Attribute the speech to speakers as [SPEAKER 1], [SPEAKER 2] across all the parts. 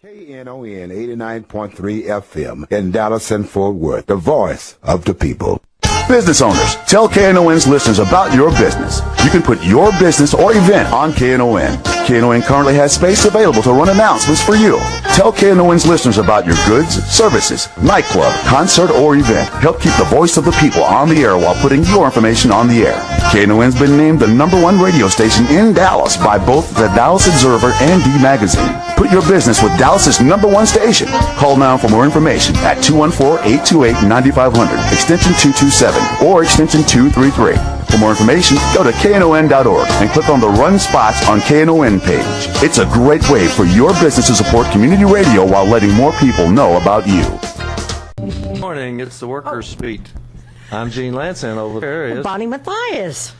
[SPEAKER 1] Knon 89.3 FM in Dallas and Fort Worth, the voice of the people.
[SPEAKER 2] Business owners, tell KNON's listeners about your business. You can put your business or event on KNON. KNON currently has space available to run announcements for you. Tell KNON's listeners about your goods, services, nightclub, concert, or event. Help keep the voice of the people on the air while putting your information on the air. KNON's been named the #1 radio station in Dallas by both the Dallas Observer and D Magazine. Put your business with Dallas's #1 station. Call now for more information at 214-828-9500, extension 227, or extension 233. For more information, go to knon.org and click on the Run Spots on KNON page. It's a great way for your business to support community radio while letting more people know about you.
[SPEAKER 3] Good morning. It's the Workers' Beat. I'm Gene Lantz, and over there is
[SPEAKER 4] Bonnie Mathias.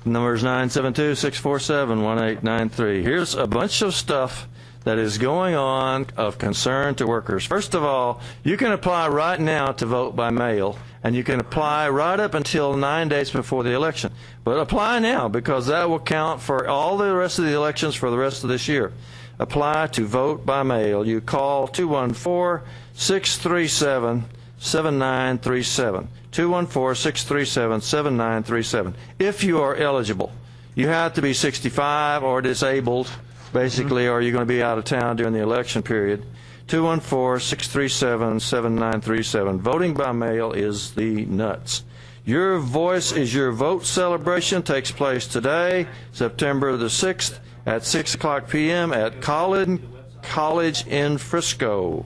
[SPEAKER 3] Numbers 972-647-1893. Here's a bunch of stuff that is going on of concern to workers. First of all, you can apply right now to vote by mail, and you can apply right up until 9 days before the election. But apply now, because that will count for all the rest of the elections for the rest of this year. Apply to vote by mail. You call 214-637-7937. 214-637-7937. If you are eligible, you have to be 65 or disabled, basically, or you're going to be out of town during the election period. 214-637-7937. Voting by mail is the nuts. Your Voice is Your Vote celebration takes place today, September the 6th at 6 o'clock p.m. at College in Frisco.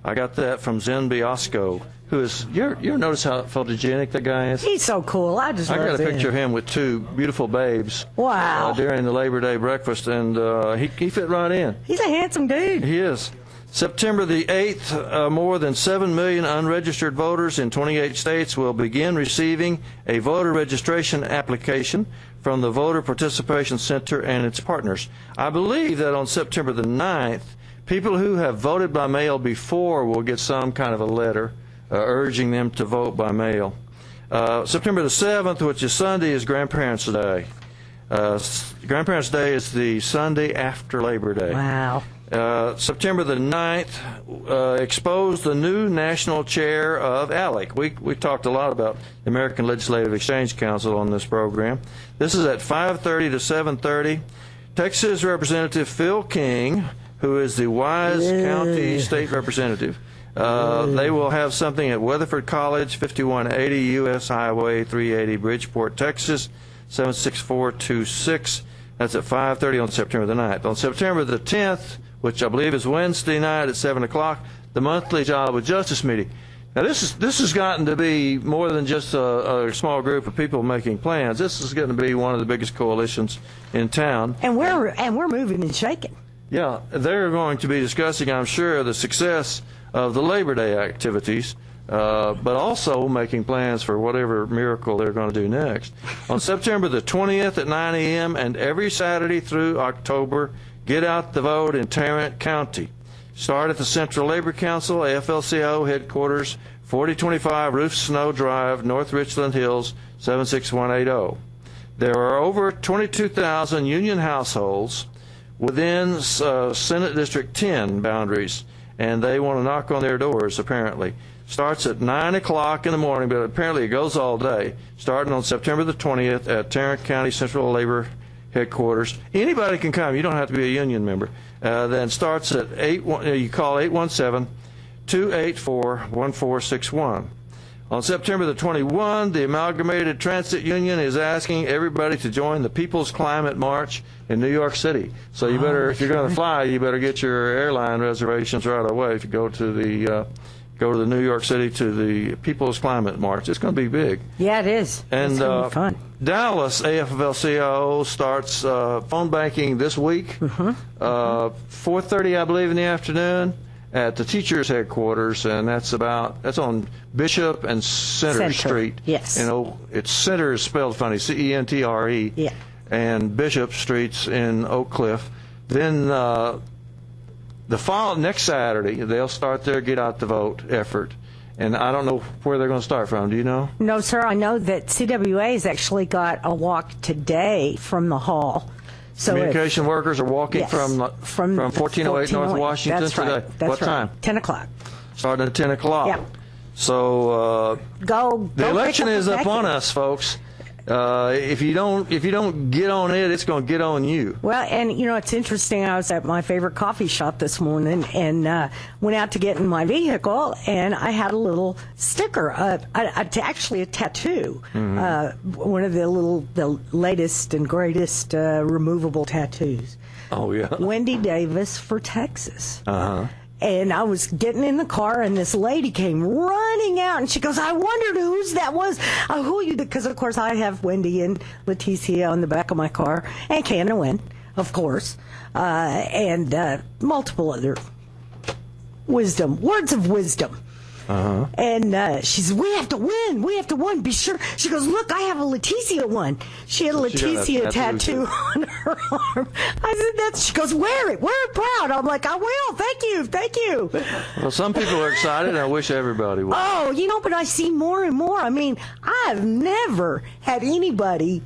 [SPEAKER 3] I got that from Zen Biosco, who is, you notice how photogenic that guy is?
[SPEAKER 4] He's so cool. I got
[SPEAKER 3] a picture of him with two beautiful babes.
[SPEAKER 4] Wow.
[SPEAKER 3] During the Labor Day breakfast, and he fit right in.
[SPEAKER 4] He's a handsome dude.
[SPEAKER 3] He is. September the 8th, more than 7 million unregistered voters in 28 states will begin receiving a voter registration application from the Voter Participation Center and its partners. I believe that on September the 9th, people who have voted by mail before will get some kind of a letter urging them to vote by mail. September the 7th, which is Sunday, is Grandparents' Day. Grandparents' Day is the Sunday after Labor Day.
[SPEAKER 4] Wow.
[SPEAKER 3] September the 9th, exposed the new national chair of ALEC. We talked a lot about the American Legislative Exchange Council on this program. This is at 5:30 to 7:30. Texas Representative Phil King, who is the Wise County State Representative. They will have something at Weatherford College, 5180 U.S. Highway 380, Bridgeport, Texas, 76426. That's at 5:30 on September the 9th. On September the 10th, which I believe is Wednesday night at 7 o'clock, the monthly Job with Justice meeting. Now, this has gotten to be more than just a small group of people making plans. This is going to be one of the biggest coalitions in town.
[SPEAKER 4] And we're moving and shaking.
[SPEAKER 3] Yeah, they're going to be discussing, I'm sure, the success of the Labor Day activities, but also making plans for whatever miracle they're going to do next. On September the 20th at 9 a.m. and every Saturday through October, get out the vote in Tarrant County. Start at the Central Labor Council, AFL-CIO headquarters, 4025 Roof Snow Drive, North Richland Hills, 76180. There are over 22,000 union households within Senate District 10 boundaries, and they want to knock on their doors, apparently. Starts at 9 o'clock in the morning, but apparently it goes all day, starting on September the 20th at Tarrant County Central Labor Headquarters. Anybody can come. You don't have to be a union member. Then starts at you call 817-284-1461. On September the 21st, the Amalgamated Transit Union is asking everybody to join the People's Climate March in New York City. So you better, if you're going to fly, you better get your airline reservations right away if you go to the New York City to the People's Climate March. It's going to be big.
[SPEAKER 4] Yeah, it is.
[SPEAKER 3] And
[SPEAKER 4] it's going to be fun.
[SPEAKER 3] Dallas AFL-CIO starts phone banking this week, 4:30, I believe, in the afternoon at the teachers' headquarters, and that's on Bishop and Center Street.
[SPEAKER 4] Yes.
[SPEAKER 3] It's Center is spelled funny, C-E-N-T-R-E.
[SPEAKER 4] Yeah.
[SPEAKER 3] And Bishop Streets in Oak Cliff. Then next Saturday, they'll start their Get Out the Vote effort. And I don't know where they're going to start from. Do you know?
[SPEAKER 4] No, sir. I know that CWA has actually got a walk today from the hall So
[SPEAKER 3] communication workers are walking
[SPEAKER 4] yes,
[SPEAKER 3] from 1408 North Washington
[SPEAKER 4] that's
[SPEAKER 3] today.
[SPEAKER 4] Right, that's
[SPEAKER 3] what time?
[SPEAKER 4] 10 o'clock.
[SPEAKER 3] Starting at 10 o'clock.
[SPEAKER 4] Yep.
[SPEAKER 3] So
[SPEAKER 4] Go.
[SPEAKER 3] the election is up on
[SPEAKER 4] us.
[SPEAKER 3] us, folks. If you don't get on it, it's going to get on you.
[SPEAKER 4] Well, and it's interesting. I was at my favorite coffee shop this morning and went out to get in my vehicle, and I had a little sticker, actually a tattoo, one of the latest and greatest removable tattoos.
[SPEAKER 3] Oh yeah,
[SPEAKER 4] Wendy Davis for Texas.
[SPEAKER 3] Uh-huh.
[SPEAKER 4] And I was getting in the car, and this lady came running out, and she goes, I wondered whose that was. Who you? Because, of course, I have Wendy and Leticia on the back of my car, and Knon, of course, and multiple other words of wisdom.
[SPEAKER 3] Uh-huh.
[SPEAKER 4] And she says, we have to win, be sure. She goes, look, I have a Leticia one. She had a Leticia tattoo on her arm. I said, she goes, wear it proud. I'm like, I will, thank you.
[SPEAKER 3] Well, some people are excited. I wish everybody would.
[SPEAKER 4] Oh, but I see more and more. I mean, I've never had anybody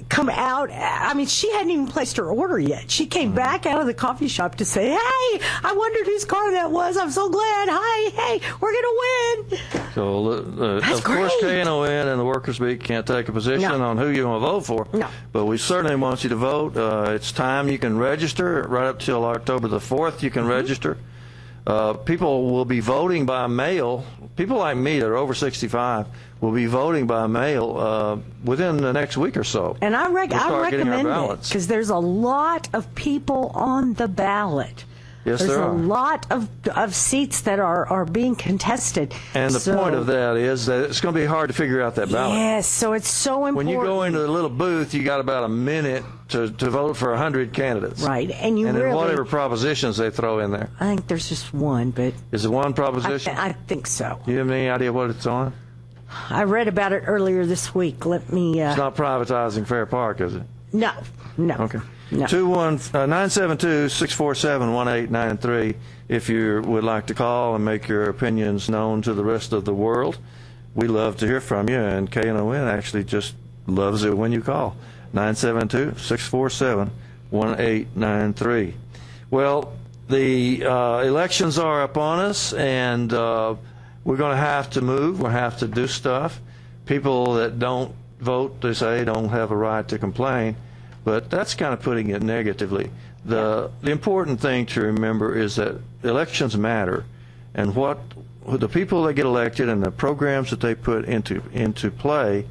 [SPEAKER 4] come out. I mean, she hadn't even placed her order yet. She came back out of the coffee shop to say, hey, I wondered whose car that was. I'm so glad. Hi, hey, we're going to win.
[SPEAKER 3] So, of course, Knon and the Workers' Beat can't take a position on who you want to vote for.
[SPEAKER 4] No.
[SPEAKER 3] But we certainly want you to vote. It's time you can register. Right up till October the 4th, you can register. People will be voting by mail. People like me that are over 65 will be voting by mail within the next week or so.
[SPEAKER 4] And I recommend it because there's a lot of people on the ballot.
[SPEAKER 3] Yes,
[SPEAKER 4] there's
[SPEAKER 3] there are.
[SPEAKER 4] a lot of seats that are being contested.
[SPEAKER 3] And the point of that is that it's going to be hard to figure out that ballot.
[SPEAKER 4] Yes, so it's so important.
[SPEAKER 3] When you go into the little booth, you got about a minute to vote for 100 candidates.
[SPEAKER 4] Right, and
[SPEAKER 3] then whatever propositions they throw in there.
[SPEAKER 4] I think there's just one, but
[SPEAKER 3] is it one proposition?
[SPEAKER 4] I think so.
[SPEAKER 3] You have any idea what it's on?
[SPEAKER 4] I read about it earlier this week. Let me.
[SPEAKER 3] It's not privatizing Fair Park, is it?
[SPEAKER 4] No.
[SPEAKER 3] Okay.
[SPEAKER 4] No.
[SPEAKER 3] 972-647-1893 if you would like to call and make your opinions known to the rest of the world. We love to hear from you, and Knon actually just loves it when you call. 972-647-1893. Well, the elections are upon us, and we're going to have to move. We'll have to do stuff. People that don't vote, they say, don't have a right to complain. But that's kind of putting it negatively. The important thing to remember is that elections matter, and what the people that get elected and the programs that they put into play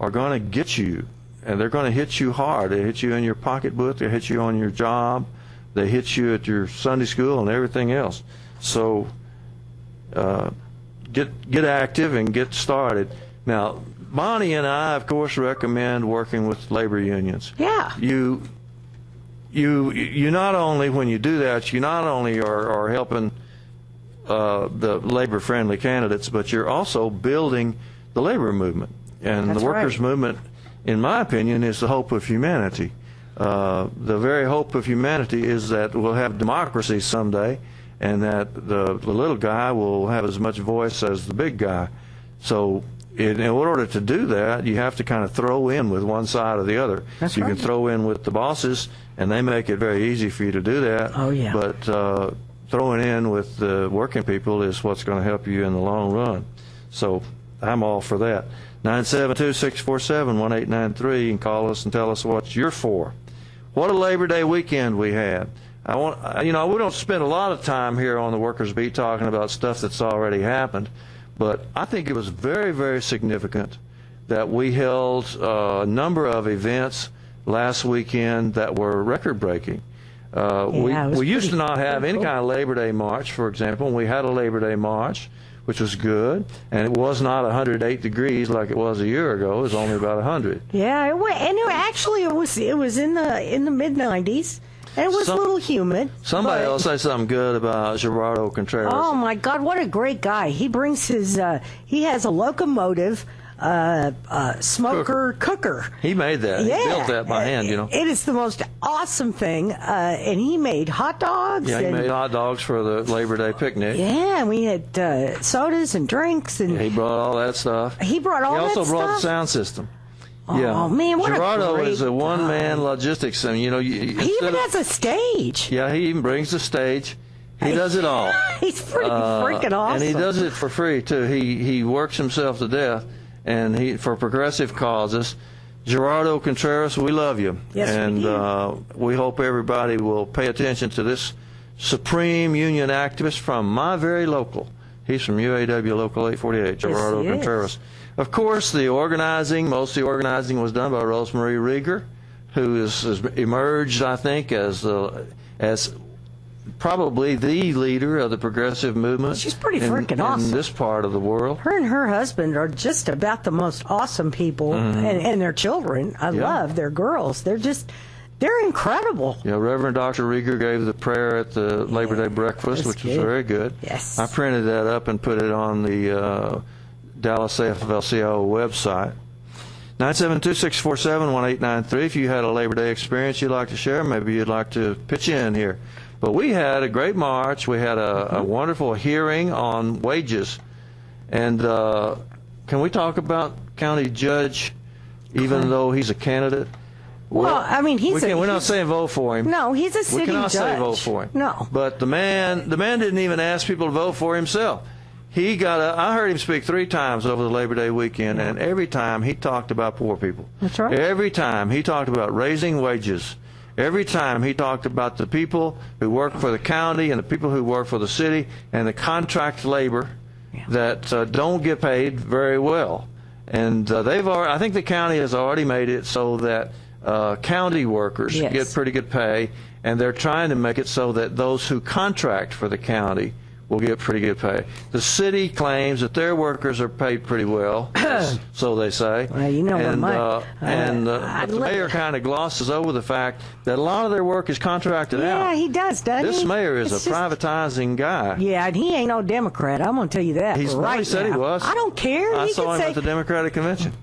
[SPEAKER 3] are going to get you, and they're going to hit you hard. They hit you in your pocketbook. They hit you on your job. They hit you at your Sunday school and everything else. So get active and get started. Now, Bonnie and I, of course, recommend working with labor unions.
[SPEAKER 4] Yeah.
[SPEAKER 3] You not only, when you do that, you not only are helping the labor-friendly candidates, but you're also building the labor movement. And
[SPEAKER 4] That's
[SPEAKER 3] the workers'
[SPEAKER 4] right.
[SPEAKER 3] movement, in my opinion, is the hope of humanity. The very hope of humanity is that we'll have democracy someday, and that the little guy will have as much voice as the big guy. So in order to do that, you have to kind of throw in with one side or the other.
[SPEAKER 4] That's
[SPEAKER 3] you
[SPEAKER 4] right.
[SPEAKER 3] can throw in with the bosses, and they make it very easy for you to do that.
[SPEAKER 4] Oh, yeah.
[SPEAKER 3] But throwing in with the working people is what's going to help you in the long run. So I'm all for that. 972-647-1893, and call us and tell us what you're for. What a Labor Day weekend we had. We don't spend a lot of time here on the Workers' Beat talking about stuff that's already happened. But I think it was very, very significant that we held a number of events last weekend that were record-breaking. We used to not have any kind of Labor Day march, for example. We had a Labor Day march, which was good, and it was not 108 degrees like it was a year ago. It was only about 100.
[SPEAKER 4] Yeah, it was in the mid-90s. It was a little humid.
[SPEAKER 3] Somebody else say something good about Gerardo Contreras.
[SPEAKER 4] Oh my God, what a great guy! He brings he has a locomotive smoker cooker.
[SPEAKER 3] He made that.
[SPEAKER 4] Yeah.
[SPEAKER 3] He built that by hand,
[SPEAKER 4] It is the most awesome thing, and he made hot dogs.
[SPEAKER 3] Yeah, he made hot dogs for the Labor Day picnic.
[SPEAKER 4] Yeah, and we had sodas and drinks, and
[SPEAKER 3] he brought all that stuff.
[SPEAKER 4] He brought all that stuff.
[SPEAKER 3] He also brought the sound system. Yeah.
[SPEAKER 4] Oh man, what
[SPEAKER 3] Gerardo
[SPEAKER 4] a great
[SPEAKER 3] is a one-man
[SPEAKER 4] guy.
[SPEAKER 3] logistics. I mean, you know,
[SPEAKER 4] He even has a stage.
[SPEAKER 3] Yeah, he even brings the stage. He does it all.
[SPEAKER 4] He's pretty freaking awesome.
[SPEAKER 3] And he does it for free too. He works himself to death, and he for progressive causes. Gerardo Contreras, we love you.
[SPEAKER 4] Yes,
[SPEAKER 3] and
[SPEAKER 4] we do.
[SPEAKER 3] We hope everybody will pay attention to this supreme union activist from my very local. He's from UAW Local 848, Gerardo
[SPEAKER 4] he is.
[SPEAKER 3] Contreras. Of course, the organizing, most of the organizing was done by Rosemarie Rieger, who has emerged, I think, as probably the leader of the progressive movement.
[SPEAKER 4] She's pretty freaking awesome.
[SPEAKER 3] In this part of the world.
[SPEAKER 4] Her and her husband are just about the most awesome people, and their children. I love their girls. They're incredible.
[SPEAKER 3] Yeah, Reverend Dr. Rieger gave the prayer at the Labor Day breakfast, which was very good.
[SPEAKER 4] Yes.
[SPEAKER 3] I printed that up and put it on the Dallas AFL-CIO website. 972-647-1893. If you had a Labor Day experience you'd like to share, maybe you'd like to pitch in here. But we had a great march. We had a wonderful hearing on wages. And can we talk about County Judge, even though he's a candidate?
[SPEAKER 4] Well, I mean,
[SPEAKER 3] we're not saying vote for him.
[SPEAKER 4] No, he's a sitting
[SPEAKER 3] judge. We cannot say vote for him.
[SPEAKER 4] No.
[SPEAKER 3] But the man didn't even ask people to vote for himself. I heard him speak 3 times over the Labor Day weekend, and every time he talked about poor people.
[SPEAKER 4] That's right.
[SPEAKER 3] Every time he talked about raising wages. Every time he talked about the people who work for the county and the people who work for the city and the contract labor that don't get paid very well. And I think the county has already made it so that county workers get pretty good pay, and they're trying to make it so that those who contract for the county will get pretty good pay. The city claims that their workers are paid pretty well, so they say.
[SPEAKER 4] Well, you know
[SPEAKER 3] but the mayor kind of glosses over the fact that a lot of their work is contracted out.
[SPEAKER 4] Yeah, he does, doesn't he?
[SPEAKER 3] This mayor is a privatizing guy.
[SPEAKER 4] Yeah, and he ain't no Democrat. I'm going to tell you that.
[SPEAKER 3] He said he was.
[SPEAKER 4] I don't care.
[SPEAKER 3] I saw him at the Democratic convention.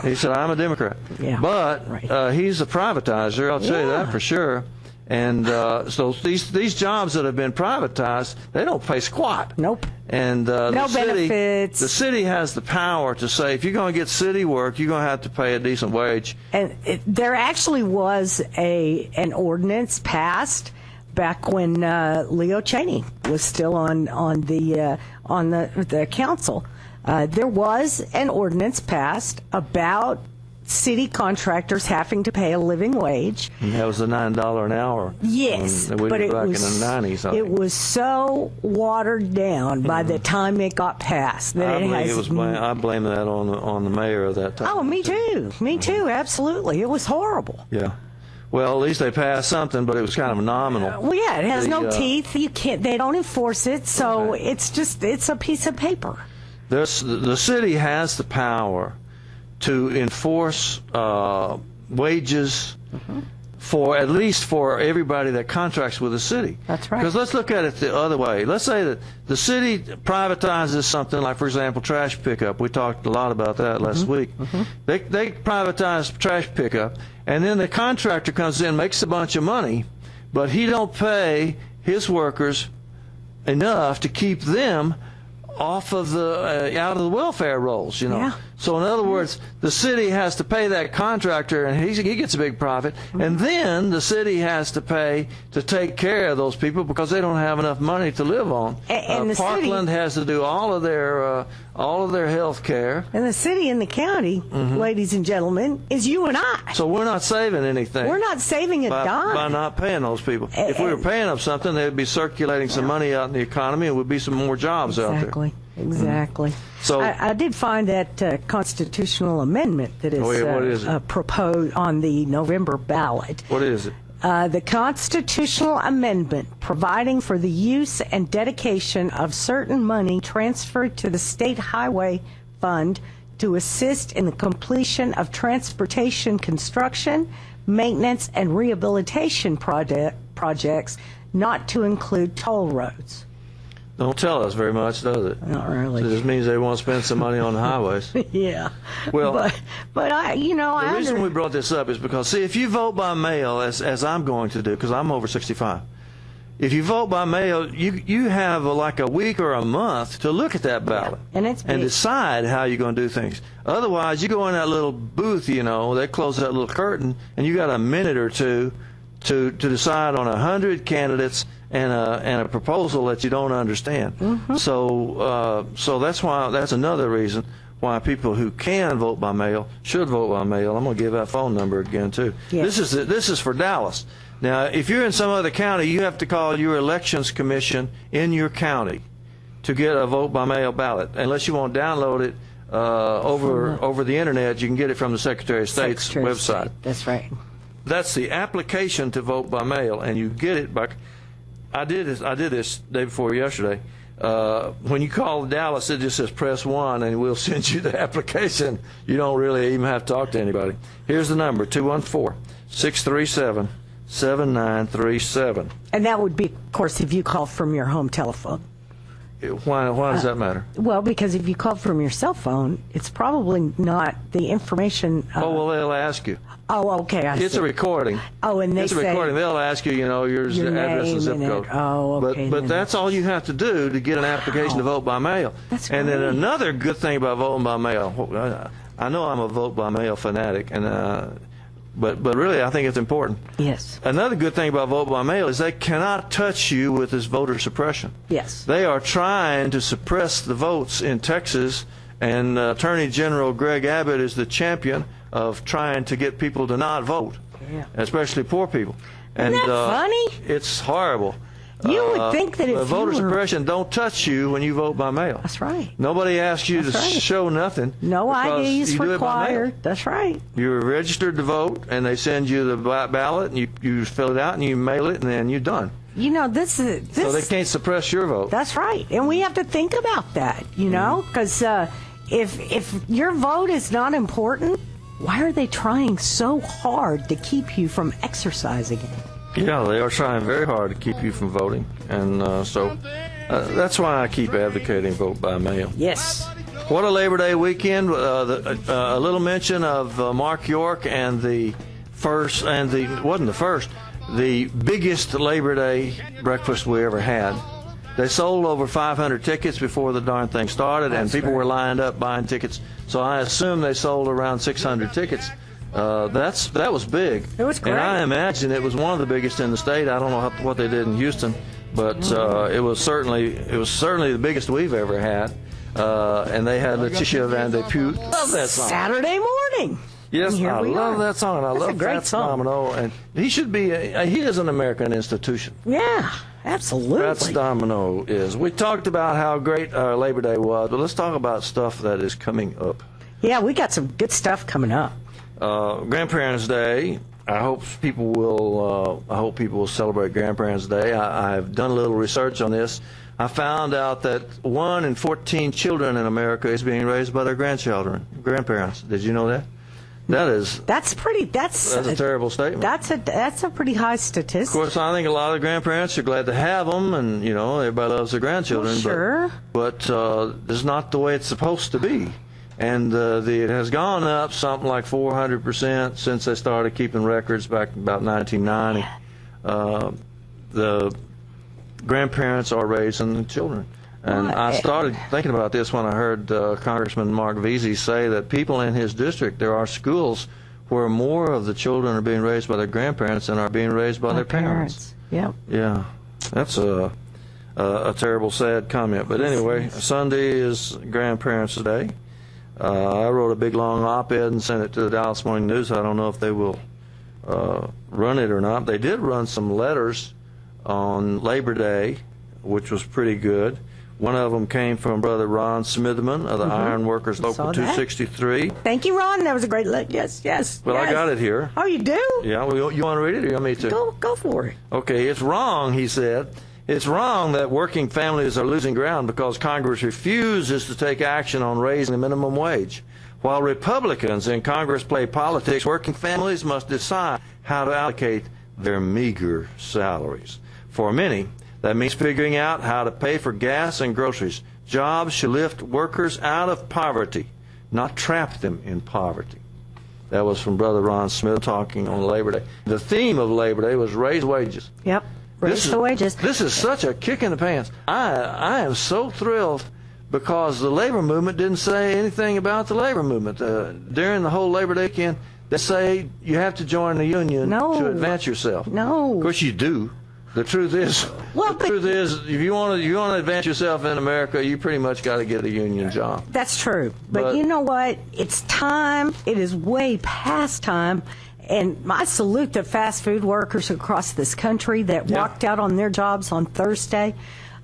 [SPEAKER 3] He said, I'm a Democrat.
[SPEAKER 4] Yeah,
[SPEAKER 3] but he's a privatizer, I'll tell you that for sure. And so these jobs that have been privatized, they don't pay squat.
[SPEAKER 4] Nope.
[SPEAKER 3] And
[SPEAKER 4] no benefits.
[SPEAKER 3] The city has the power to say, if you're going to get city work, you're going to have to pay a decent wage.
[SPEAKER 4] And there actually was an ordinance passed back when Leo Cheney was still on the council. There was an ordinance passed about city contractors having to pay a living wage.
[SPEAKER 3] And that was the $9 an hour.
[SPEAKER 4] Yes,
[SPEAKER 3] but
[SPEAKER 4] it
[SPEAKER 3] back
[SPEAKER 4] was
[SPEAKER 3] in the 90s.
[SPEAKER 4] It was so watered down by the time it got passed that
[SPEAKER 3] I blame that on the mayor of that time.
[SPEAKER 4] Oh, me too. Me too. Absolutely, it was horrible.
[SPEAKER 3] Yeah. Well, at least they passed something, but it was kind of nominal.
[SPEAKER 4] Well, yeah, it has no teeth. You can't. They don't enforce it, so it's a piece of paper.
[SPEAKER 3] The city has the power to enforce wages for at least for everybody that contracts with the city.
[SPEAKER 4] That's right.
[SPEAKER 3] Because let's look at it the other way. Let's say that the city privatizes something like, for example, trash pickup. We talked a lot about that last week. They privatize trash pickup, and then the contractor comes in, makes a bunch of money, but he don't pay his workers enough to keep them off of the out of the welfare rolls, you know.
[SPEAKER 4] Yeah.
[SPEAKER 3] So in other words, the city has to pay that contractor, and he gets a big profit, and then the city has to pay to take care of those people because they don't have enough money to live on.
[SPEAKER 4] And
[SPEAKER 3] Parkland has to do all of their health care.
[SPEAKER 4] And the city and the county, ladies and gentlemen, is you and I.
[SPEAKER 3] So we're not saving anything.
[SPEAKER 4] We're not saving a dime
[SPEAKER 3] by not paying those people. If we were paying them something, they'd be circulating some money out in the economy, and would be some more jobs out there.
[SPEAKER 4] Exactly.
[SPEAKER 3] So
[SPEAKER 4] I did find that constitutional amendment that is,
[SPEAKER 3] what is it?
[SPEAKER 4] Proposed on the November ballot.
[SPEAKER 3] What is it?
[SPEAKER 4] The constitutional amendment providing for the use and dedication of certain money transferred to the State Highway Fund to assist in the completion of transportation construction, maintenance, and rehabilitation projects, not to include toll roads.
[SPEAKER 3] Don't tell us very much, does it?
[SPEAKER 4] Not really.
[SPEAKER 3] So it just means they want to spend some money on the highways.
[SPEAKER 4] Yeah.
[SPEAKER 3] Well,
[SPEAKER 4] but
[SPEAKER 3] the reason we brought this up is because, see, if you vote by mail, as I'm going to do, because I'm over 65, If you vote by mail, you have like a week or a month to look at that ballot
[SPEAKER 4] and
[SPEAKER 3] decide how you're going to do things. Otherwise, you go in that little booth, they close that little curtain, and you got a minute or two to decide on 100 candidates and a proposal that you don't understand. So that's another reason why people who can vote by mail should vote by mail. I'm going to give that phone number again too.
[SPEAKER 4] Yes.
[SPEAKER 3] This is for Dallas. Now, if you're in some other county, you have to call your elections commission in your county to get a vote by mail ballot. Unless you want to download it over the internet, you can get it from the Secretary of State's website.
[SPEAKER 4] That's right.
[SPEAKER 3] That's the application to vote by mail, and you get it by. I did this day before yesterday. When you call Dallas, it just says press 1, and we'll send you the application. You don't really even have to talk to anybody. Here's the number: 214-637-7937.
[SPEAKER 4] And that would be, of course, if you call from your home telephone.
[SPEAKER 3] Why does that matter?
[SPEAKER 4] Well, because if you call from your cell phone, it's probably not the information.
[SPEAKER 3] They'll ask you.
[SPEAKER 4] Oh, okay.
[SPEAKER 3] It's a recording.
[SPEAKER 4] Oh, and
[SPEAKER 3] it's a recording. They'll ask you, your address and zip code.
[SPEAKER 4] Oh, okay.
[SPEAKER 3] But that's all you have to do to get an application to vote by mail.
[SPEAKER 4] That's
[SPEAKER 3] and
[SPEAKER 4] great.
[SPEAKER 3] then another good thing about voting by mail, I know I'm a vote by mail fanatic, but really I think it's important.
[SPEAKER 4] Yes.
[SPEAKER 3] Another good thing about vote by mail is they cannot touch you with this voter suppression.
[SPEAKER 4] Yes.
[SPEAKER 3] They are trying to suppress the votes in Texas, and Attorney General Greg Abbott is the champion of trying to get people to not vote, especially poor people.
[SPEAKER 4] Isn't that funny?
[SPEAKER 3] It's horrible.
[SPEAKER 4] You would think that if
[SPEAKER 3] voter suppression don't touch you when you vote by mail.
[SPEAKER 4] That's right.
[SPEAKER 3] Nobody asks you to show nothing.
[SPEAKER 4] No IDs required. That's right.
[SPEAKER 3] You're registered to vote, and they send you the ballot, and you fill it out, and you mail it, and then you're done.
[SPEAKER 4] This is
[SPEAKER 3] so they can't suppress your vote.
[SPEAKER 4] That's right, and we have to think about that. Because if your vote is not important, why are they trying so hard to keep you from exercising it?
[SPEAKER 3] Yeah, they are trying very hard to keep you from voting, and so that's why I keep advocating vote by mail.
[SPEAKER 4] Yes.
[SPEAKER 3] What a Labor Day weekend! A little mention of Mark York and the biggest Labor Day breakfast we ever had. They sold over 500 tickets before the darn thing started, and people were lined up buying tickets. So I assume they sold around 600 tickets. That was big.
[SPEAKER 4] It was great.
[SPEAKER 3] And I imagine it was one of the biggest in the state. I don't know what they did in Houston, but it was certainly the biggest we've ever had. And they had Letitia Van de Putte. Love that song.
[SPEAKER 4] Saturday morning.
[SPEAKER 3] Yes, I love that song. I love Fats Domino, and he should be. He is an American institution.
[SPEAKER 4] Yeah, absolutely.
[SPEAKER 3] Fats Domino is. We talked about how great Labor Day was, but let's talk about stuff that is coming up.
[SPEAKER 4] Yeah, we got some good stuff coming up.
[SPEAKER 3] Grandparents' Day. I hope people will celebrate Grandparents' Day. I've done a little research on this. I found out that 1 in 14 children in America is being raised by their grandparents. Did you know that? That's a terrible statement.
[SPEAKER 4] That's a pretty high statistic.
[SPEAKER 3] Of course, I think a lot of grandparents are glad to have them, and everybody loves their grandchildren.
[SPEAKER 4] Well, sure.
[SPEAKER 3] But it's not the way it's supposed to be. And it has gone up something like 400% since they started keeping records back about 1990. The grandparents are raising the children. And I started thinking about this when I heard Congressman Mark Veazey say that people in his district, there are schools where more of the children are being raised by their grandparents than are being raised by their parents.
[SPEAKER 4] Yep.
[SPEAKER 3] Yeah. That's a terrible, sad comment. But anyway, Sunday is Grandparents' Day. I wrote a big, long op-ed and sent it to the Dallas Morning News. I don't know if they will run it or not. They did run some letters on Labor Day, which was pretty good. One of them came from Brother Ron Smithman of the Iron Workers Local 263.
[SPEAKER 4] Thank you, Ron. That was a great letter. Yes.
[SPEAKER 3] Well,
[SPEAKER 4] yes.
[SPEAKER 3] I got it here.
[SPEAKER 4] Oh, you do?
[SPEAKER 3] Yeah. Well, you want to read it, or you want me to?
[SPEAKER 4] Go for it.
[SPEAKER 3] Okay. It's wrong, he said. It's wrong that working families are losing ground because Congress refuses to take action on raising the minimum wage. While Republicans in Congress play politics, working families must decide how to allocate their meager salaries. For many, that means figuring out how to pay for gas and groceries. Jobs should lift workers out of poverty, not trap them in poverty. That was from Brother Ron Smith talking on Labor Day. The theme of Labor Day was raise wages.
[SPEAKER 4] Yep. Raise the wages.
[SPEAKER 3] This is such a kick in the pants. I am so thrilled because the labor movement didn't say anything about the labor movement. During the whole Labor Day weekend, they say you have to join the union to advance yourself.
[SPEAKER 4] No.
[SPEAKER 3] Of course you do. The truth is, if you want to advance yourself in America, you pretty much got to get a union job.
[SPEAKER 4] That's true. But you know what? It's time. It is way past time. And I salute the fast food workers across this country that walked out on their jobs on Thursday.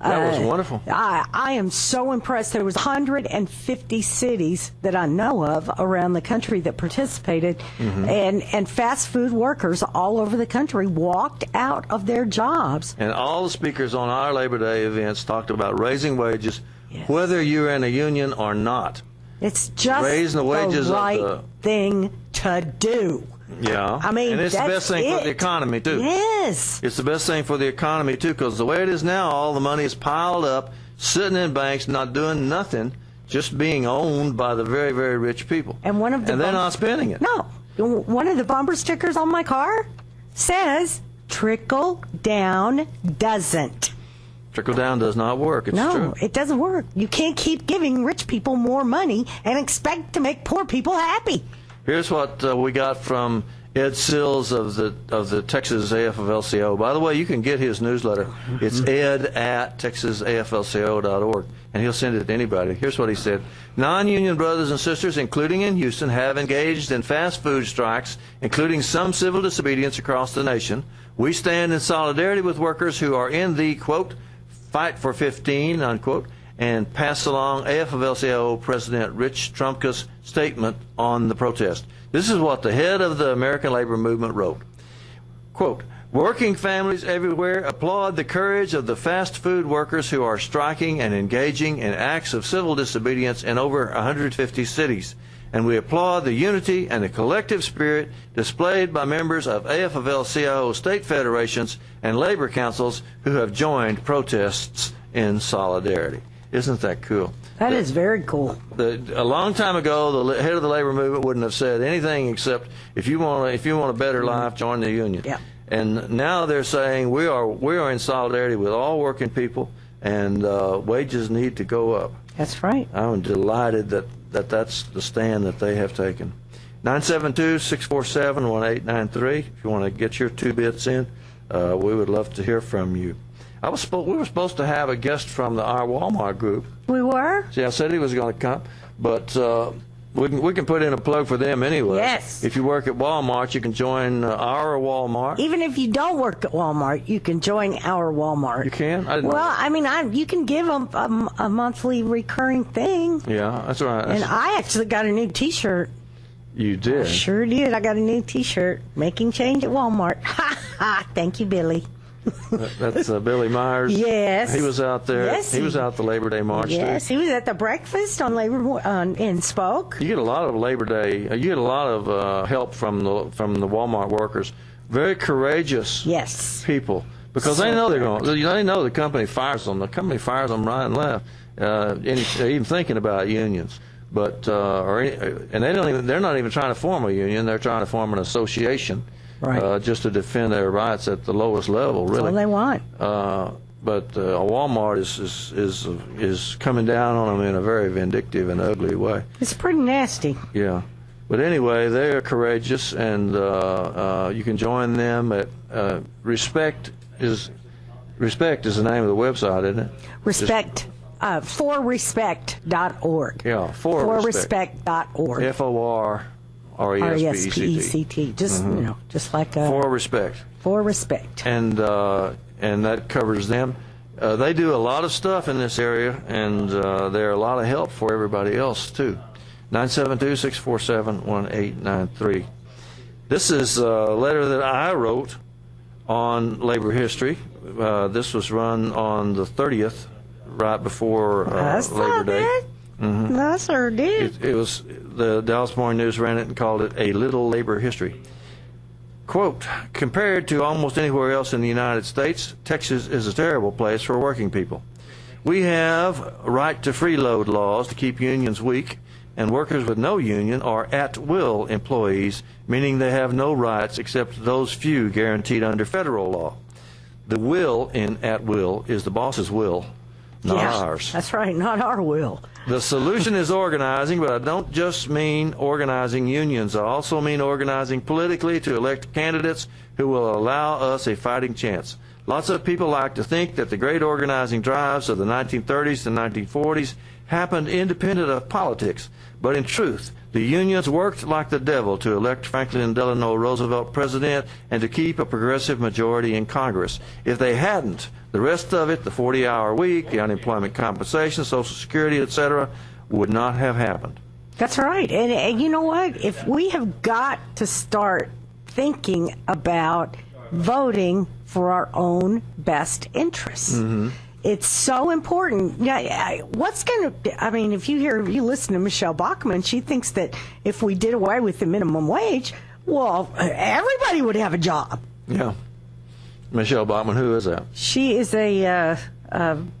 [SPEAKER 3] That was wonderful.
[SPEAKER 4] I am so impressed. There was 150 cities that I know of around the country that participated, and fast food workers all over the country walked out of their jobs.
[SPEAKER 3] And all the speakers on our Labor Day events talked about raising wages, whether you're in a union or not.
[SPEAKER 4] It's just
[SPEAKER 3] raising the wages
[SPEAKER 4] the right thing to do.
[SPEAKER 3] Yeah,
[SPEAKER 4] I mean,
[SPEAKER 3] and it's the best thing for the economy too.
[SPEAKER 4] Yes,
[SPEAKER 3] it's the best thing for the economy too, because the way it is now, all the money is piled up, sitting in banks, not doing nothing, just being owned by the very, very rich people.
[SPEAKER 4] And
[SPEAKER 3] they're not spending it.
[SPEAKER 4] No, one of the bumper stickers on my car says "Trickle down doesn't."
[SPEAKER 3] Trickle down does not work. It's true.
[SPEAKER 4] No, it doesn't work. You can't keep giving rich people more money and expect to make poor people happy.
[SPEAKER 3] Here's what we got from Ed Sills of the Texas AFL-CIO. By the way, you can get his newsletter. It's ed@texasaflco.org, and he'll send it to anybody. Here's what he said. Non-union brothers and sisters, including in Houston, have engaged in fast food strikes, including some civil disobedience across the nation. We stand in solidarity with workers who are in the, quote, fight for 15, unquote, and pass along AFL-CIO President Rich Trumka's statement on the protest. This is what the head of the American labor movement wrote. Quote, working families everywhere applaud the courage of the fast food workers who are striking and engaging in acts of civil disobedience in over 150 cities. And we applaud the unity and the collective spirit displayed by members of AFL-CIO state federations and labor councils who have joined protests in solidarity. Isn't that cool?
[SPEAKER 4] That is very cool.
[SPEAKER 3] A long time ago, the head of the labor movement wouldn't have said anything except, if you want a better life, join the union.
[SPEAKER 4] Yeah.
[SPEAKER 3] And now they're saying we are in solidarity with all working people, and wages need to go up.
[SPEAKER 4] That's right.
[SPEAKER 3] I'm delighted that's the stand that they have taken. 972-647-1893. If you want to get your 2 bits in, we would love to hear from you. We were supposed to have a guest from our Walmart group.
[SPEAKER 4] We were?
[SPEAKER 3] See, I said he was going to come, but we can put in a plug for them anyway.
[SPEAKER 4] Yes.
[SPEAKER 3] If you work at Walmart, you can join our Walmart.
[SPEAKER 4] Even if you don't work at Walmart, you can join our Walmart.
[SPEAKER 3] You can? I didn't know that.
[SPEAKER 4] I mean, you can give them a monthly recurring thing.
[SPEAKER 3] Yeah, that's right.
[SPEAKER 4] And I actually got a new T-shirt.
[SPEAKER 3] You did?
[SPEAKER 4] I sure did. I got a new T-shirt. Making change at Walmart. Ha ha! Thank you, Billy.
[SPEAKER 3] That's Billy Myers.
[SPEAKER 4] Yes.
[SPEAKER 3] He was out there.
[SPEAKER 4] Yes,
[SPEAKER 3] he was out the Labor Day march.
[SPEAKER 4] Yes,
[SPEAKER 3] too.
[SPEAKER 4] he was at the breakfast on and spoke.
[SPEAKER 3] You get a lot of Labor Day. You get a lot of help from the Walmart workers. Very courageous.
[SPEAKER 4] Yes.
[SPEAKER 3] People, because they know they're going. They know the company fires them. The company fires them right and left. Even thinking about unions, but and they're not even trying to form a union. They're trying to form an association.
[SPEAKER 4] Right.
[SPEAKER 3] Just to defend their rights at the lowest level, really.
[SPEAKER 4] That's all they want.
[SPEAKER 3] But Walmart is coming down on them in a very vindictive and ugly way.
[SPEAKER 4] It's pretty nasty.
[SPEAKER 3] Yeah. But anyway, they are courageous, and you can join them at Respect is the name of the website, isn't it?
[SPEAKER 4] Respect. forrespect.org.
[SPEAKER 3] Yeah,
[SPEAKER 4] forrespect.org.
[SPEAKER 3] FORRESPECT.
[SPEAKER 4] Just just like
[SPEAKER 3] For Respect.
[SPEAKER 4] For Respect.
[SPEAKER 3] And that covers them. They do a lot of stuff in this area, and they're a lot of help for everybody else too. 972-647-1893. This is a letter that I wrote on labor history. This was run on the 30th, right before Labor Day.
[SPEAKER 4] Mm-hmm. No, sir, did.
[SPEAKER 3] It was the Dallas Morning News ran it and called it A Little Labor History. Quote, compared to almost anywhere else in the United States, Texas is a terrible place for working people. We have right to freeload laws to keep unions weak, and workers with no union are at-will employees, meaning they have no rights except those few guaranteed under federal law. the will in at will is the boss's will, not ours.
[SPEAKER 4] That's right, not our will.
[SPEAKER 3] The solution is organizing, but I don't just mean organizing unions. I also mean organizing politically to elect candidates who will allow us a fighting chance. Lots of people like to think that the great organizing drives of the 1930s and 1940s happened independent of politics. But in truth, the unions worked like the devil to elect Franklin Delano Roosevelt president and to keep a progressive majority in Congress. If they hadn't, the rest of it, the 40-hour week, the unemployment compensation, Social Security, etc., would not have happened.
[SPEAKER 4] That's right. And you know what? If we have got to start thinking about voting for our own best interests. Mm-hmm. It's so important. Yeah, what's going to, I mean, if you listen to Michelle Bachmann, she thinks that if we did away with the minimum wage, well, everybody would have a job.
[SPEAKER 3] Yeah. Michelle Bachmann, who is that?
[SPEAKER 4] She is a